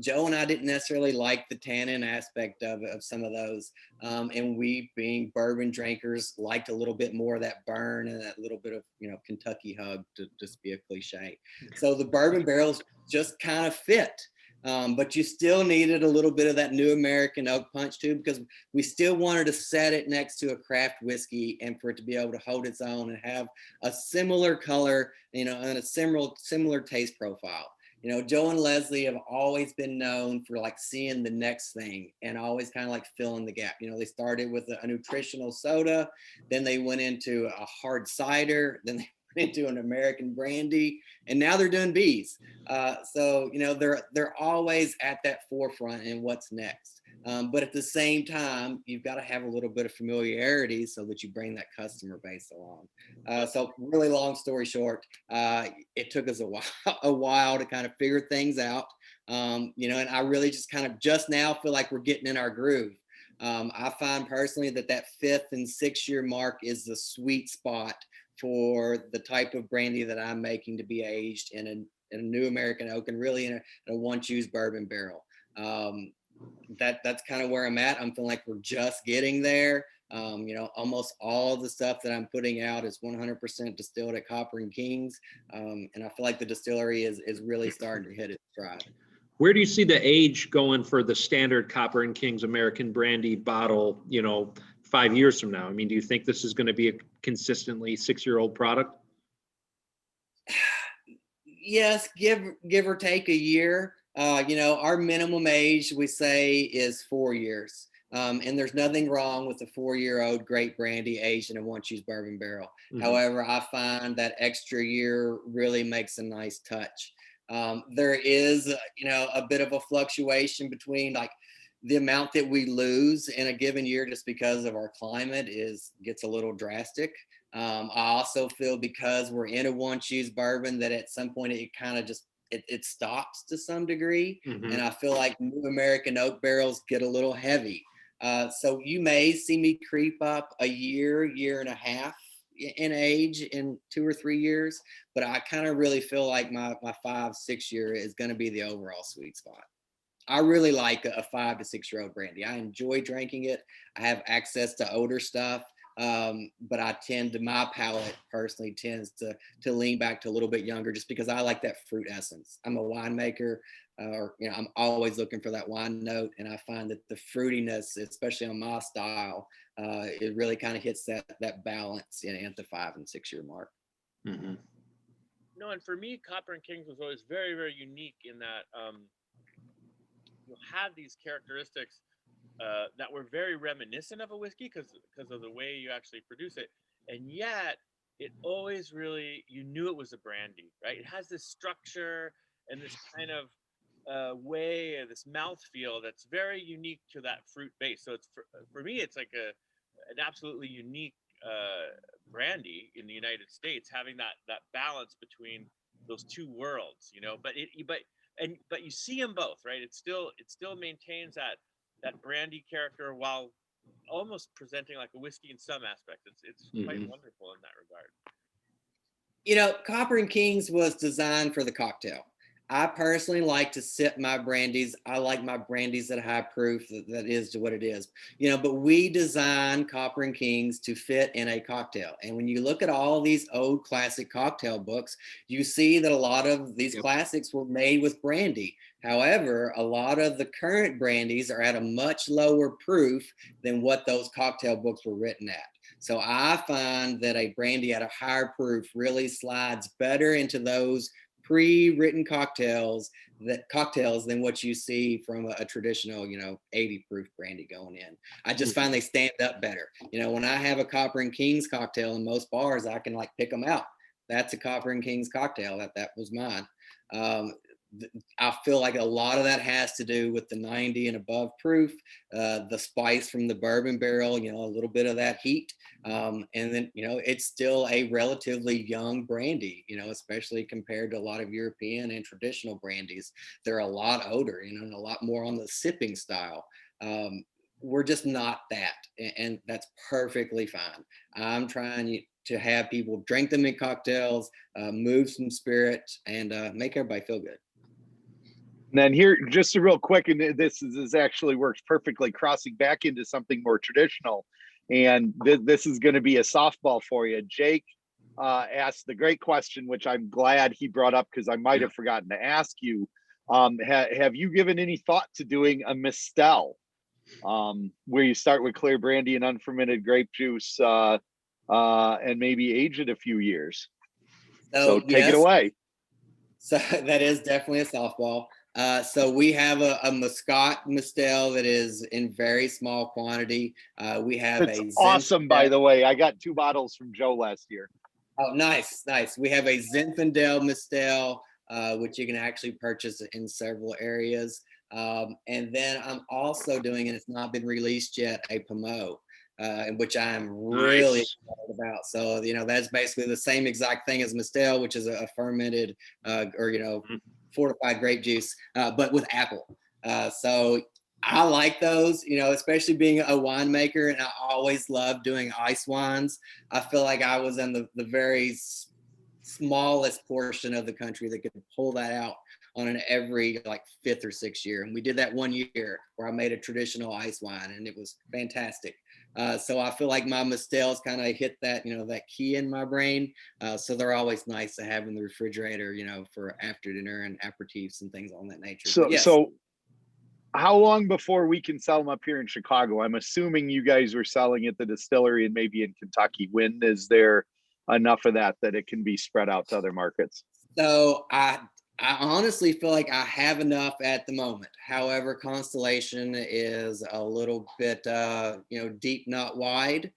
Joe and I didn't necessarily like the tannin aspect of some of those. And we, being bourbon drinkers, liked a little bit more of that burn and that little bit of, Kentucky hug, to just be a cliche. So the bourbon barrels just kind of fit. But you still needed a little bit of that new American oak punch too, because we still wanted to set it next to a craft whiskey and for it to be able to hold its own and have a similar color, and a similar taste profile. Joe and Leslie have always been known for like seeing the next thing and always kind of like filling the gap. They started with a nutritional soda, then they went into a hard cider, then they into an American brandy, and now they're doing bees. So they're always at that forefront in what's next. But at the same time, you've got to have a little bit of familiarity so that you bring that customer base along. So really long story short, it took us a while to kind of figure things out. And I really just now feel like we're getting in our groove. I find personally that 5th and 6th year mark is the sweet spot for the type of brandy that I'm making to be aged in a new American oak, and really in a one choose bourbon barrel. That's kind of where I'm at. I'm feeling like we're just getting there. Almost all of the stuff that I'm putting out is 100% distilled at Copper and Kings. And I feel like the distillery is really starting to hit its stride. Where do you see the age going for the standard Copper and Kings American brandy bottle, 5 years from now? I mean, do you think this is going to be a consistently 6-year-old product? Yes, give or take a year. Our minimum age, we say, is 4 years. And there's nothing wrong with a 4-year-old great brandy aged in a one choose bourbon barrel. Mm-hmm. However, I find that extra year really makes a nice touch. There is, a bit of a fluctuation between like the amount that we lose in a given year just because of our climate gets a little drastic. I also feel because we're in a one choose bourbon that at some point it kind of just it stops to some degree. Mm-hmm. And I feel like new American oak barrels get a little heavy. So you may see me creep up a year and a half, in age in 2 or 3 years, but I kind of really feel like my 5-6 year is going to be the overall sweet spot. I really like a 5 to 6 year old brandy. I enjoy drinking it. I have access to older stuff, but my palate personally tends to lean back to a little bit younger, just because I like that fruit essence. I'm a winemaker, I'm always looking for that wine note, and I find that the fruitiness, especially on my style, it really kind of hits that balance at the 5 and 6 year mark. Mm-hmm. No, and for me, Copper and Kings was always very, very unique in that you'll have these characteristics that were very reminiscent of a whiskey because of the way you actually produce it, and yet it always really, you knew it was a brandy, right? It has this structure and this kind of way, this mouthfeel that's very unique to that fruit base. So it's for me, it's like an absolutely unique brandy in the United States, having that balance between those two worlds, but you see them both, right? It still maintains that brandy character while almost presenting like a whiskey in some aspects. It's quite wonderful in that regard. Copper and Kings was designed for the cocktail. I personally like to sip my brandies. I like my brandies at high proof. That is what it is. But we design Copper and Kings to fit in a cocktail. And when you look at all these old classic cocktail books, you see that a lot of these classics were made with brandy. However, a lot of the current brandies are at a much lower proof than what those cocktail books were written at. So I find that a brandy at a higher proof really slides better into those pre-written cocktails than what you see from a traditional 80 proof brandy going in. I just find they stand up better. When I have a Copper and Kings cocktail in most bars, I can pick them out. That's a Copper and Kings cocktail. That was mine. I feel like a lot of that has to do with the 90 and above proof, the spice from the bourbon barrel, a little bit of that heat. And then, it's still a relatively young brandy, especially compared to a lot of European and traditional brandies. They're a lot older, and a lot more on the sipping style. We're just not that, and that's perfectly fine. I'm trying to have people drink them in cocktails, move some spirits, and make everybody feel good. And then here, just a real quick, and this actually works perfectly, crossing back into something more traditional. And this is going to be a softball for you. Jake asked the great question, which I'm glad he brought up because I might have forgotten to ask you. Have you given any thought to doing a Mistel, where you start with clear brandy and unfermented grape juice and maybe age it a few years? So take it away. So that is definitely a softball. So we have a Muscat Mistel that is in very small quantity. We have awesome, by the way. I got 2 bottles from Joe last year. Oh, nice. We have a Zinfandel Mistel, which you can actually purchase in several areas. And then I'm also doing, and it's not been released yet, a Pommeau, which I'm really excited about. So, that's basically the same exact thing as Mistel, which is a fermented fortified grape juice, but with apple. So I like those, especially being a winemaker, and I always love doing ice wines. I feel like I was in the very smallest portion of the country that could pull that out on an every 5th or 6th year. And we did that one year where I made a traditional ice wine, and it was fantastic. So I feel like my Mistels kind of hit that, that key in my brain. So they're always nice to have in the refrigerator, for after dinner and aperitifs and things on that nature. So how long before we can sell them up here in Chicago? I'm assuming you guys were selling at the distillery and maybe in Kentucky. When is there enough of that it can be spread out to other markets? So I honestly feel like I have enough at the moment. However, Constellation is a little bit, deep, not wide.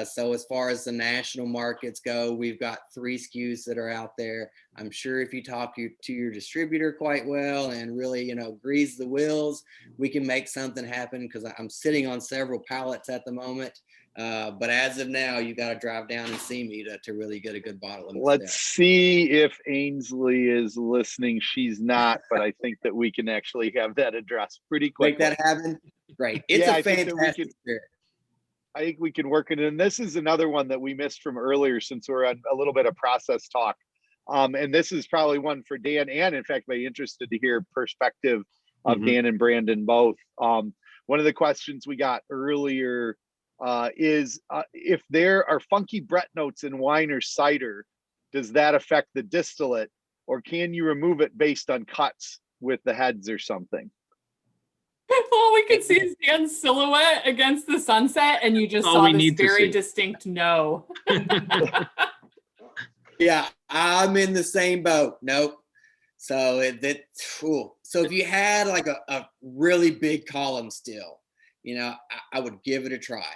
So as far as the national markets go, we've got 3 SKUs that are out there. I'm sure if you talk to your distributor quite well and really, grease the wheels, we can make something happen, because I'm sitting on several pallets at the moment. But as of now, you got to drive down and see me to really get a good bottle of Mistel. Let's see if Ainsley is listening. She's not, but I think that we can actually have that addressed pretty quickly. Make that happen? Great. It's a fantastic spirit. I think we can work it in. This is another one that we missed from earlier since we're on a little bit of process talk. And this is probably one for Dan, and in fact, very interested to hear perspective of Dan and Brandon both. One of the questions we got earlier is if there are funky Brett notes in wine or cider, does that affect the distillate, or can you remove it based on cuts with the heads or something? All we could see is Dan's silhouette against the sunset, and you just saw this very distinct no. Yeah, I'm in the same boat. Nope. So so if you had like a really big column still, you know, I would give it a try.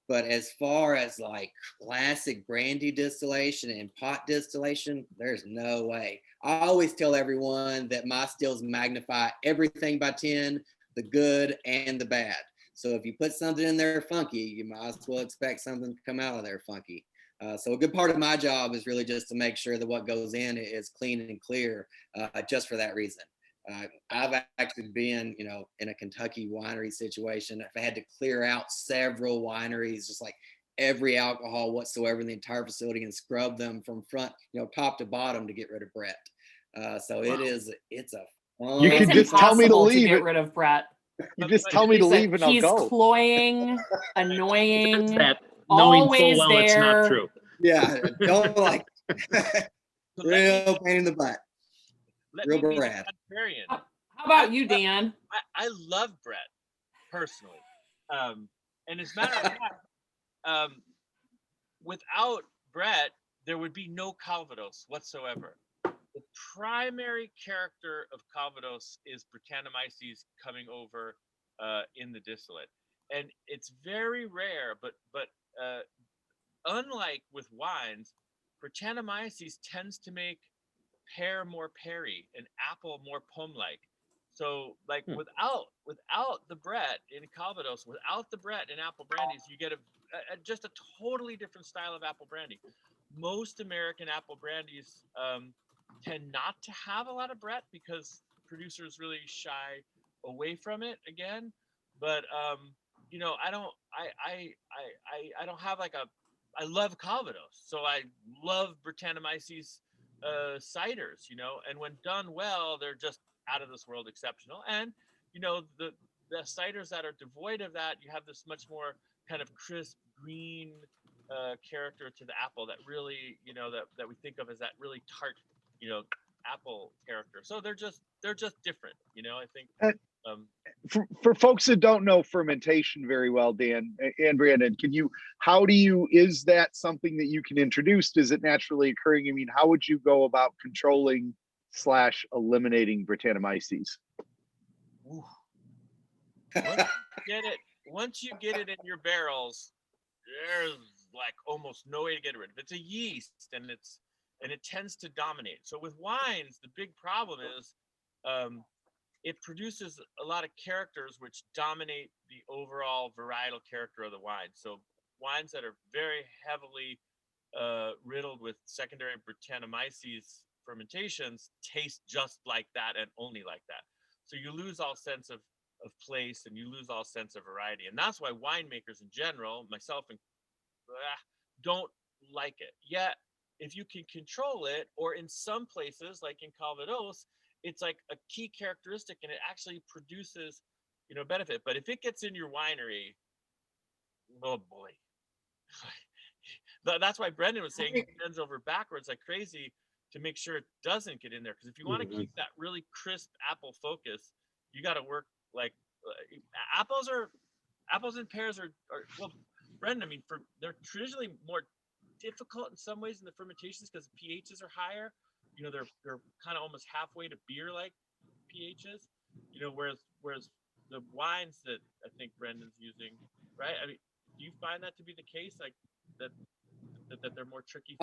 But as far as like classic brandy distillation and pot distillation, there's no way. I always tell everyone that my stills magnify everything by 10, the good and the bad. So if you put something in there funky, you might as well expect something to come out of there funky. So a good part of my job is really just to make sure that what goes in is clean and clear, just for that reason. I've actually been, you know, in a Kentucky winery situation. If I had to clear out several wineries, just like every alcohol whatsoever in the entire facility and scrub them from front, you know, top to bottom to get rid of Brett. So it's a fun. You can just tell me to leave. To get rid of Brett. You just tell me to leave and I'll go. He's cloying, annoying. That knowing full always well there. It's not true. Yeah, don't like real pain in the butt. Real Brad. How about you, Dan? I love Brett personally, and as a matter of fact, without Brett, there would be no Calvados whatsoever. The primary character of Calvados is Brettanomyces coming over in the distillate, and it's very rare. But unlike with wines, Brettanomyces tends to make pear more peary and apple more pomme-like. So like without the Brett in Calvados, without the Brett in apple brandies, you get just a totally different style of apple brandy. Most American apple brandies tend not to have a lot of Brett because producers really shy away from it again. But you know, I don't have like I love Calvados, so I love Brettanomyces ciders, you know, and when done well, they're just out of this world exceptional. And you know, the ciders that are devoid of that, you have this much more kind of crisp green character to the apple that really, you know, that we think of as that really tart, you know, apple character. So they're just different, you know. I think for folks that don't know fermentation very well, Dan and Brandon, is that something that you can introduce? Is it naturally occurring? I mean, how would you go about controlling / eliminating Brettanomyces? Once you get it in your barrels, there's like almost no way to get rid of it. It's a yeast, and it tends to dominate. So with wines, the big problem is it produces a lot of characters which dominate the overall varietal character of the wine. So wines that are very heavily riddled with secondary Brettanomyces fermentations taste just like that and only like that. So you lose all sense of place, and you lose all sense of variety. And that's why winemakers in general, myself and don't like it. Yet, if you can control it, or in some places, like in Calvados, it's like a key characteristic, and it actually produces, you know, benefit. But if it gets in your winery, oh boy. That's why Brendan was saying he bends over backwards like crazy to make sure it doesn't get in there. Because if you want to keep that really crisp apple focus, you got to work like apples and pears are well, Brendan, I mean, they're traditionally more difficult in some ways in the fermentations because pHs are higher. You know, they're kind of almost halfway to beer-like pHs. You know, whereas the wines that I think Brendan's using, right? I mean, do you find that to be the case? Like that they're more tricky?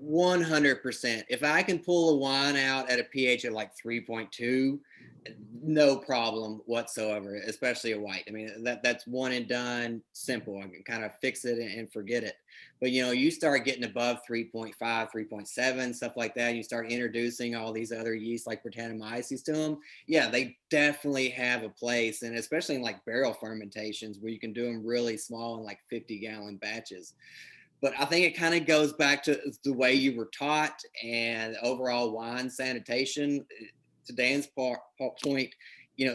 100%. If I can pull a wine out at a pH of like 3.2, no problem whatsoever, especially a white. I mean, that's one and done, simple. I can kind of fix it and forget it. But you start getting above 3.5, 3.7, stuff like that, and you start introducing all these other yeasts like Brettanomyces to them. Yeah, they definitely have a place, and especially in like barrel fermentations where you can do them really small in like 50-gallon batches. But I think it kind of goes back to the way you were taught and overall wine sanitation. To Dan's point,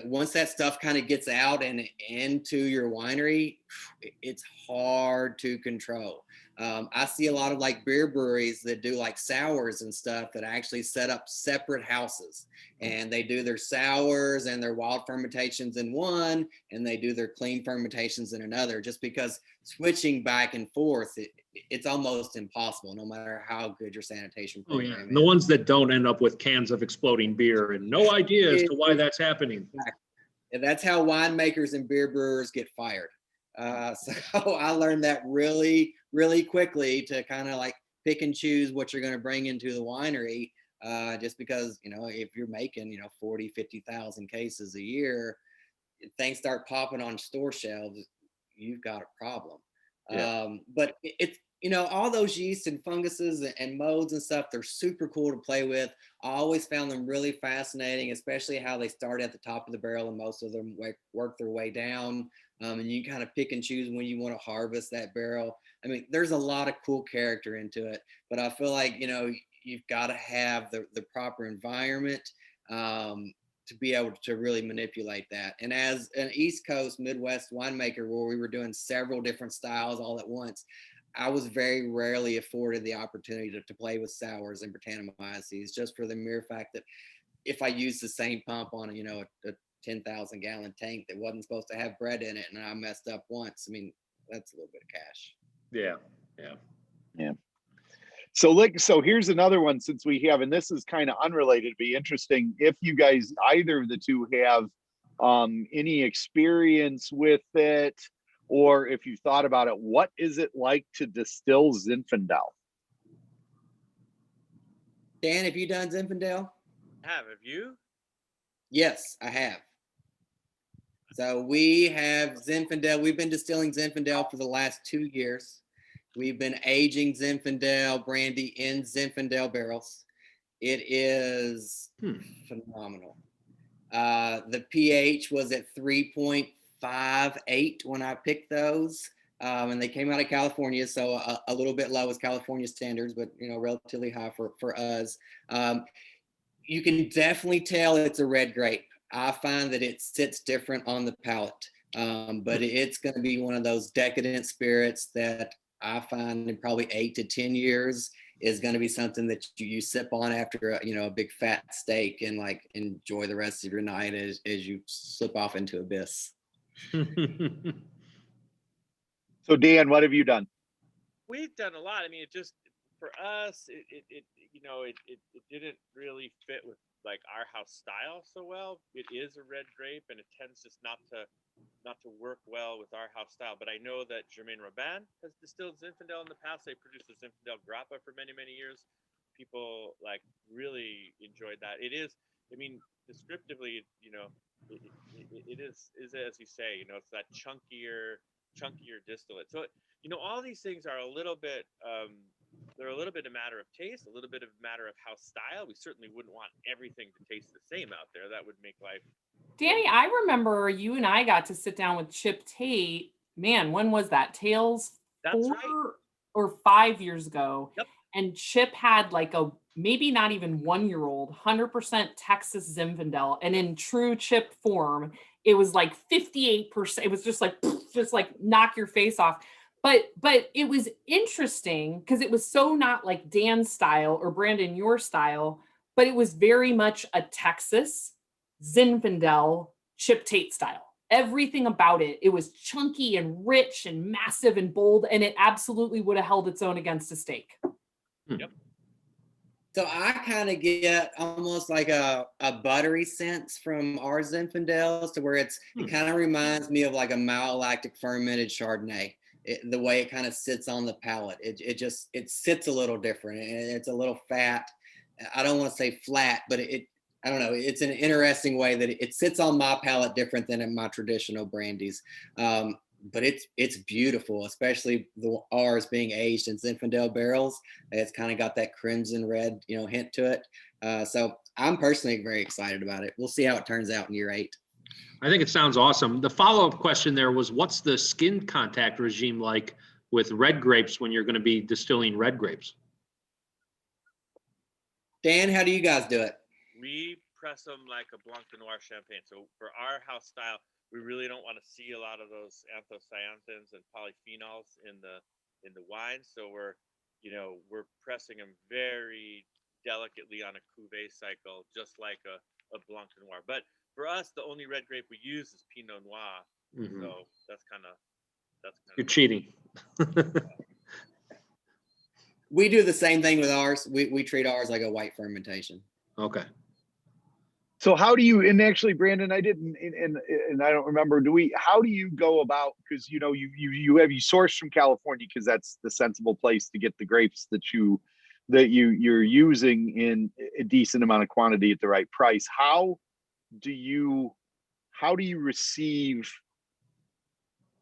once that stuff kind of gets out and into your winery, it's hard to control. I see a lot of like beer breweries that do like sours and stuff that actually set up separate houses, and they do their sours and their wild fermentations in one, and they do their clean fermentations in another, just because switching back and forth, it's almost impossible, no matter how good your sanitation program is. And the ones that don't end up with cans of exploding beer and no idea as to why that's happening. And that's how winemakers and beer brewers get fired. So I learned that really, really quickly, to kind of like pick and choose what you're going to bring into the winery, just because, if you're making, 40, 50,000 cases a year, if things start popping on store shelves, you've got a problem. Yeah. But it's, all those yeasts and funguses and modes and stuff, they're super cool to play with. I always found them really fascinating, especially how they start at the top of the barrel and most of them work their way down. And you kind of pick and choose when you want to harvest that barrel. I mean, there's a lot of cool character into it, but I feel like, you've got to have the proper environment to be able to really manipulate that. And as an East Coast Midwest winemaker, where we were doing several different styles all at once, I was very rarely afforded the opportunity to play with sours and Brettanomyces, just for the mere fact that if I used the same pump on a 10,000 gallon tank that wasn't supposed to have bread in it, and I messed up once, I mean, that's a little bit of cash. Yeah. So here's another one, since we have, and this is kind of unrelated, it'd be interesting if you guys, either of the two, have any experience with it, or if you've thought about it. What is it like to distill Zinfandel? Dan, have you done Zinfandel? Have you? Yes, I have. So we have Zinfandel. We've been distilling Zinfandel for the last 2 years. We've been aging Zinfandel Brandy in Zinfandel barrels. It is phenomenal. The pH was at 3.58 when I picked those, and they came out of California, so a little bit low as California standards, but relatively high for us. You can definitely tell it's a red grape. I find that it sits different on the palate, but it's going to be one of those decadent spirits that I find in probably 8 to 10 years is going to be something that you sip on after a big fat steak and like enjoy the rest of your night as you slip off into abyss. So Dan, what have you done? We've done a lot. I mean, it just, for us, it didn't really fit with like our house style so well. It is a red grape, and it tends just not to work well with our house style. But I know that Germain Robin has distilled Zinfandel in the past. They produced the Zinfandel Grappa for many, many years. People like really enjoyed that. It is, I mean, descriptively, it is as you say, it's that chunkier distillate. So all these things are a little bit they're a little bit a matter of taste, a little bit of a matter of house style. We certainly wouldn't want everything to taste the same out there. That would make life. Danny, I remember you and I got to sit down with Chip Tate. Man, when was that? Tales? That's 4 right. or 5 years ago. Yep. And Chip had like a maybe not even 1-year-old 100% Texas Zinfandel, and in true Chip form, it was like 58%. It was just like knock your face off. But it was interesting because it was so not like Dan's style or Brandon your style, but it was very much a Texas Zinfandel Chip Tate style. Everything about it was chunky and rich and massive and bold, and it absolutely would have held its own against a steak. Yep. So I kind of get almost like a buttery sense from our Zinfandels, to where it kind of reminds me of like a malolactic fermented Chardonnay. The way it kind of sits on the palate, it sits a little different, and it's a little fat. I don't want to say flat, but I don't know. It's an interesting way that it sits on my palate different than in my traditional brandies. But it's beautiful, especially the ours being aged in Zinfandel barrels. It's kind of got that crimson red, hint to it. So I'm personally very excited about it. We'll see how it turns out in year 8. I think it sounds awesome. The follow-up question there was, what's the skin contact regime like with red grapes when you're going to be distilling red grapes? Dan, how do you guys do it? We press them like a Blanc de Noir champagne. So for our house style, we really don't want to see a lot of those anthocyanins and polyphenols in the wine. So we're pressing them very delicately on a cuvee cycle, just like a Blanc de Noir. But for us, the only red grape we use is Pinot Noir. Mm-hmm. So that's kind of you're cheating. We do the same thing with ours. We treat ours like a white fermentation. Okay. So how do you, and actually, Brandon, I didn't, and I don't remember, how do you go about, because, you source from California, because that's the sensible place to get the grapes that you're using in a decent amount of quantity at the right price. How do you receive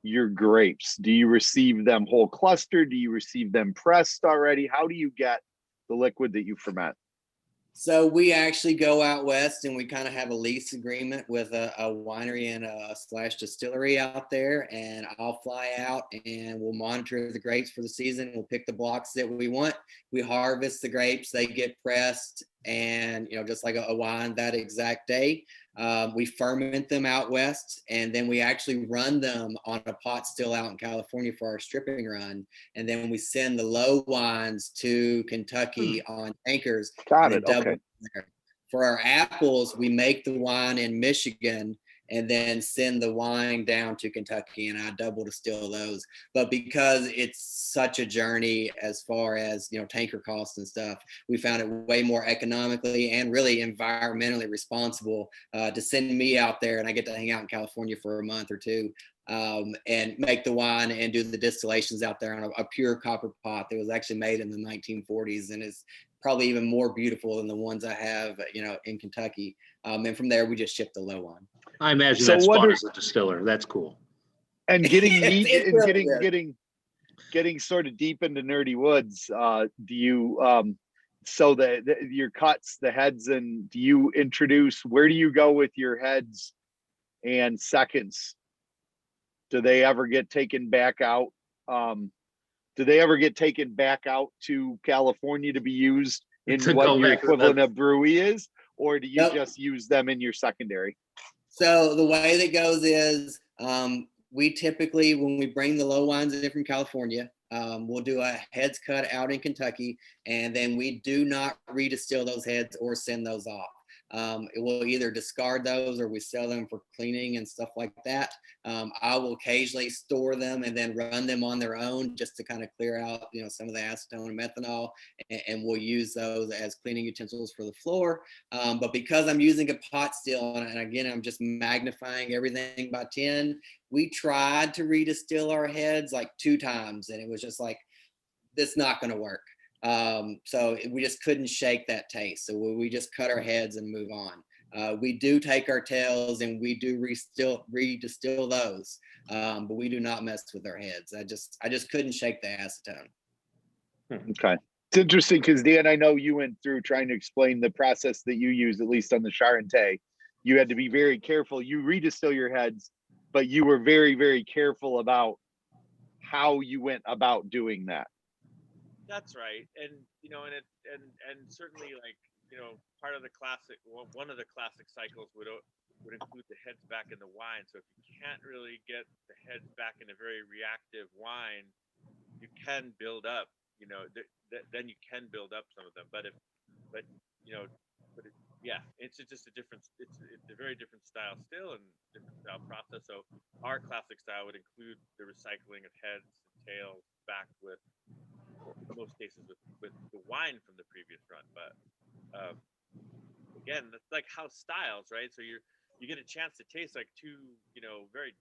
your grapes? Do you receive them whole cluster? Do you receive them pressed already? How do you get the liquid that you ferment? So we actually go out west and we kind of have a lease agreement with a winery and a / distillery out there, and I'll fly out and we'll monitor the grapes for the season. We'll pick the blocks that we want. We harvest the grapes, they get pressed, and just like a wine that exact day. We ferment them out west, and then we actually run them on a pot still out in California for our stripping run, and then we send the low wines to Kentucky on tankers. Got it. Okay. For our apples, we make the wine in Michigan and then send the wine down to Kentucky, and I double distill those. But because it's such a journey as far as tanker costs and stuff, we found it way more economically and really environmentally responsible to send me out there, and I get to hang out in California for a month or two and make the wine and do the distillations out there on a pure copper pot that was actually made in the 1940s and is probably even more beautiful than the ones I have, in Kentucky. And from there, we just ship the low wine. I imagine that's fun as a distiller. That's cool. And getting neat and really getting sort of deep into nerdy woods. Do you so your cuts, the heads, and do you introduce? Where do you go with your heads and seconds? Do they ever get taken back out? Do they ever get taken back out to California to be used in what your equivalent of brewery is, or do you just use them in your secondary? So the way that goes is we typically, when we bring the low wines in from California, we'll do a heads cut out in Kentucky, and then we do not redistill those heads or send those off. We'll either discard those or we sell them for cleaning and stuff like that. I will occasionally store them and then run them on their own just to kind of clear out, some of the acetone and methanol, and we'll use those as cleaning utensils for the floor. But because I'm using a pot still, and again, I'm just magnifying everything by 10, we tried to redistill our heads like 2 times, and it was just like, this is not going to work. So we just couldn't shake that taste. So we just cut our heads and move on. We do take our tails and we do redistill those, but we do not mess with our heads. I just couldn't shake the acetone. Okay. It's interesting because Dan, I know you went through trying to explain the process that you use, at least on the Charente. You had to be very careful. You redistill your heads, but you were very, very careful about how you went about doing that. That's right, and and certainly, like, part of the classic, one of the classic cycles would include the heads back in the wine. So if you can't really get the heads back in a very reactive wine, you can build up, then you can build up some of them. It's just a different, it's a very different style still and different style process. So our classic style would include the recycling of heads and tails back with, in most cases, with the wine from the previous run. But again, that's like house styles, right? So you get a chance to taste like 2, very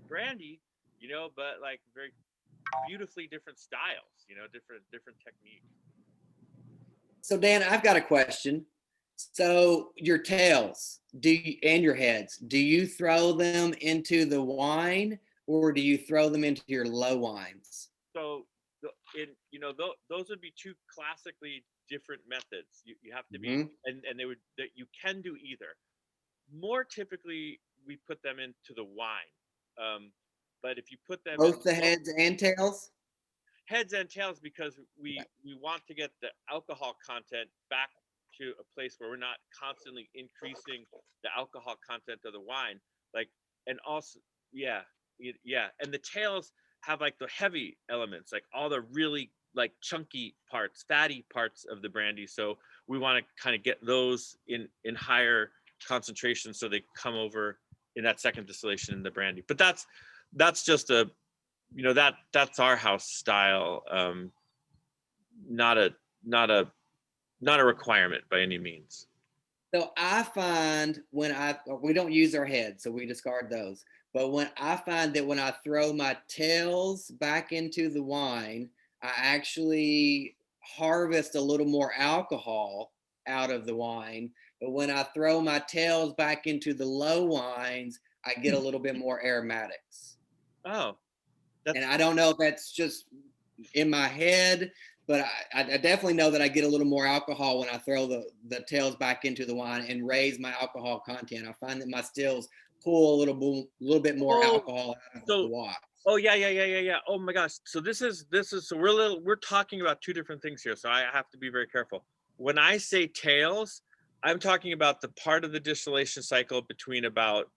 brandy, but like very beautifully different styles, different techniques. So Dan, I've got a question. So your tails, and your heads, do you throw them into the wine, or do you throw them into your low wines? So, those would be two classically different methods. You have to be, and you can do either. More typically, we put them into the wine. But if you put them both the heads and tails, because we want to get the alcohol content back to a place where we're not constantly increasing the alcohol content of the wine, and also and the tails have like the heavy elements, like all the really like chunky parts, fatty parts of the brandy. So we want to kind of get those in higher concentration, so they come over in that second distillation in the brandy. But that's just that's our house style, not a requirement by any means. So I find we don't use our heads, so we discard those. But when I find that when I throw my tails back into the wine, I actually harvest a little more alcohol out of the wine. But when I throw my tails back into the low wines, I get a little bit more aromatics. Oh. And I don't know if that's just in my head, but I definitely know that I get a little more alcohol when I throw the tails back into the wine and raise my alcohol content. I find that my stills pull a little bit more alcohol out of the wine. Oh yeah. Oh my gosh. So this is so we're talking about two different things here. So I have to be very careful. When I say tails, I'm talking about the part of the distillation cycle between about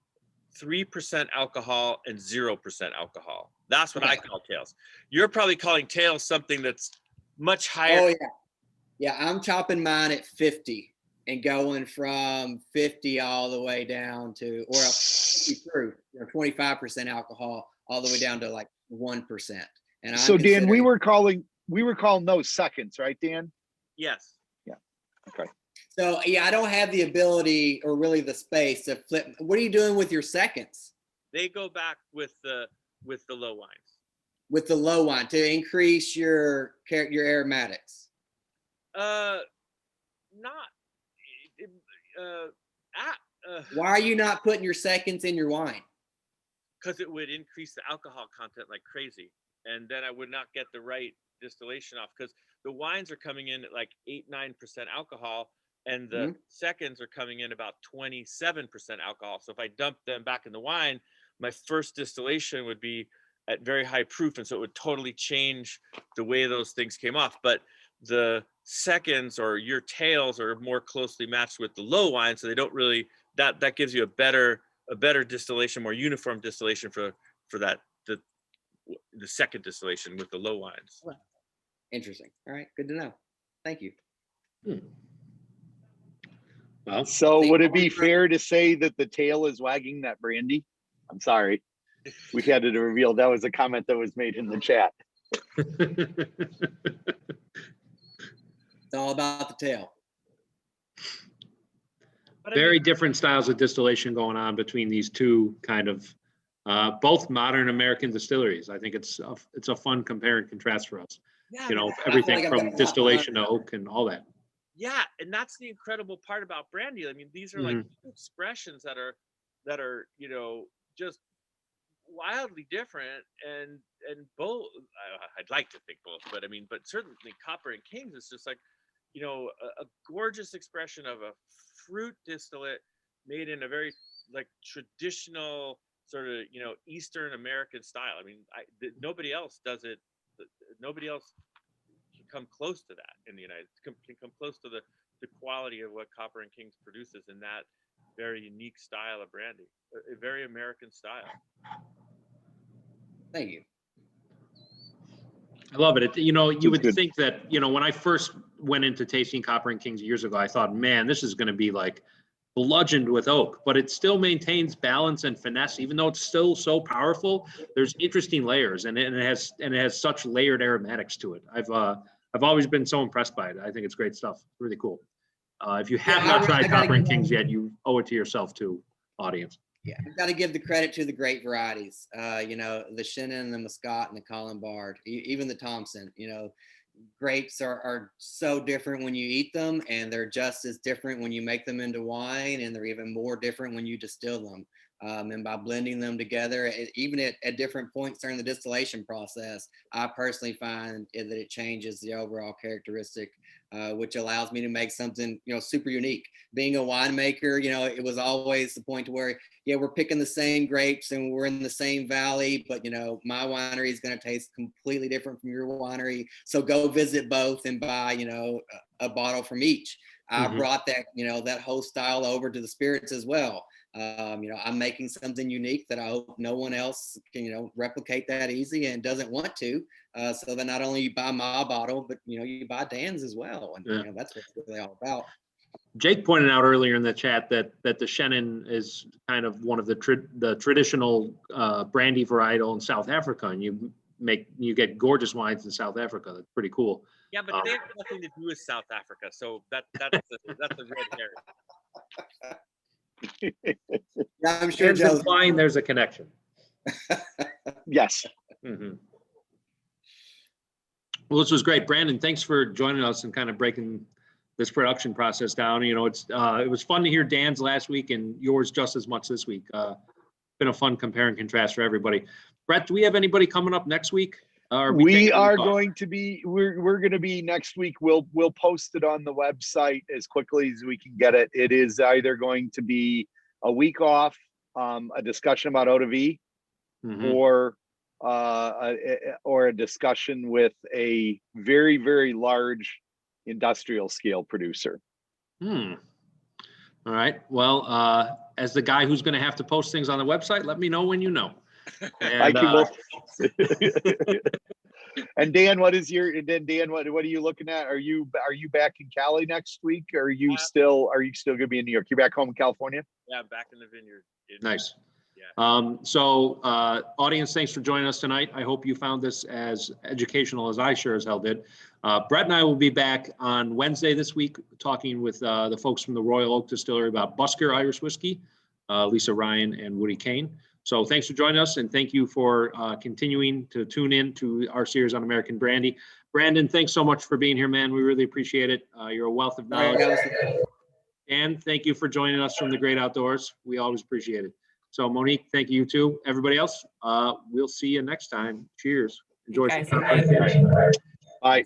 3% alcohol and 0% alcohol. That's what I call tails. You're probably calling tails something that's much higher. Oh yeah. Yeah, I'm chopping mine at 50 and going from 50 all the way down to, or 25% alcohol all the way down to like 1%. And so Dan, we were calling those seconds, right, Dan? Yes. Yeah. Okay. So yeah, I don't have the ability or really the space to flip. What are you doing with your seconds? They go back with the low wines. With the low wine to increase your aromatics. Why are you not putting your seconds in your wine? Because it would increase the alcohol content like crazy, and then I would not get the right distillation off, because the wines are coming in at like 8-9% alcohol, and the seconds are coming in about 27% alcohol. So if I dump them back in the wine, my first distillation would be at very high proof, and so it would totally change the way those things came off. But the seconds or your tails are more closely matched with the low wine, so they don't really, that gives you a better distillation, more uniform distillation for that the second distillation with the low wines. Interesting. All right, good to know. Thank you. Well, so would it be fair to say that the tail is wagging that brandy? I'm sorry. We had to reveal that was a comment that was made in the chat. It's all about the tail. Very different styles of distillation going on between these two kind of both modern American distilleries. I think it's a fun compare and contrast for us. Yeah, everything from distillation to oak and all that. Yeah, and that's the incredible part about brandy. I mean, these are like expressions that are just wildly different, and both. I'd like to think both, but certainly Copper and Kings is just like, a gorgeous expression of a fruit distillate made in a very like traditional sort of Eastern American style. I mean, nobody else does it. Nobody else can come close to that in the United States. Can come close to the quality of what Copper and Kings produces in that very unique style of brandy, a very American style. Thank you. I love it. You would think that, when I first went into tasting Copper and Kings years ago, I thought, man, this is going to be like bludgeoned with oak, but it still maintains balance and finesse, even though it's still so powerful. There's interesting layers, and it has such layered aromatics to it. I've always been so impressed by it. I think it's great stuff. Really cool. If you have not tried Copper and Kings yet, you owe it to yourself too, audience. Yeah, I've got to give the credit to the great varieties. The Chenin, the Muscat, and the Colombard, even the Thompson. grapes are so different when you eat them, and they're just as different when you make them into wine, and they're even more different when you distill them. And by blending them together, even at different points during the distillation process, I personally find that it changes the overall characteristic, which allows me to make something, super unique. Being a winemaker, it was always the point to where, yeah, we're picking the same grapes and we're in the same valley, but my winery is going to taste completely different from your winery. So go visit both and buy, a bottle from each. I brought that, that whole style over to the spirits as well. I'm making something unique that I hope no one else can, replicate that easy and doesn't want to. So that not only you buy my bottle, but, you buy Dan's as well. And that's what it's really all about. Jake pointed out earlier in the chat that the Chenin is kind of one of the traditional brandy varietal in South Africa, and you get gorgeous wines in South Africa. That's pretty cool. Yeah, but they have nothing to do with South Africa, so that's a red herring. Yeah, I'm sure Joe's implying there's a connection. Yes. Well, this was great, Brandon. Thanks for joining us and kind of breaking this production process down. It was fun to hear Dan's last week and yours just as much this week. Been a fun compare and contrast for everybody. Brett, do we have anybody coming up next week? We are going to be. We're going to be next week. We'll post it on the website as quickly as we can get it. It is either going to be a week off, a discussion about eau de vie, or a discussion with a very, very large industrial scale producer. All right. Well, as the guy who's going to have to post things on the website, let me know when you know. And, and Dan, what are you looking at? Are you back in Cali next week? Or are you still going to be in New York? You're back home in California? Yeah, I'm back in the vineyard. Nice. Yeah. Audience, thanks for joining us tonight. I hope you found this as educational as I sure as hell did. Brett and I will be back on Wednesday this week talking with the folks from the Royal Oak Distillery about Busker Irish Whiskey, Lisa Ryan and Woody Kane. So thanks for joining us, and thank you for continuing to tune in to our series on American Brandy. Brandon, thanks so much for being here, man. We really appreciate it. You're a wealth of knowledge. And thank you for joining us from the great outdoors. We always appreciate it. So Monique, thank you too. Everybody else, we'll see you next time. Cheers. Enjoy. Bye.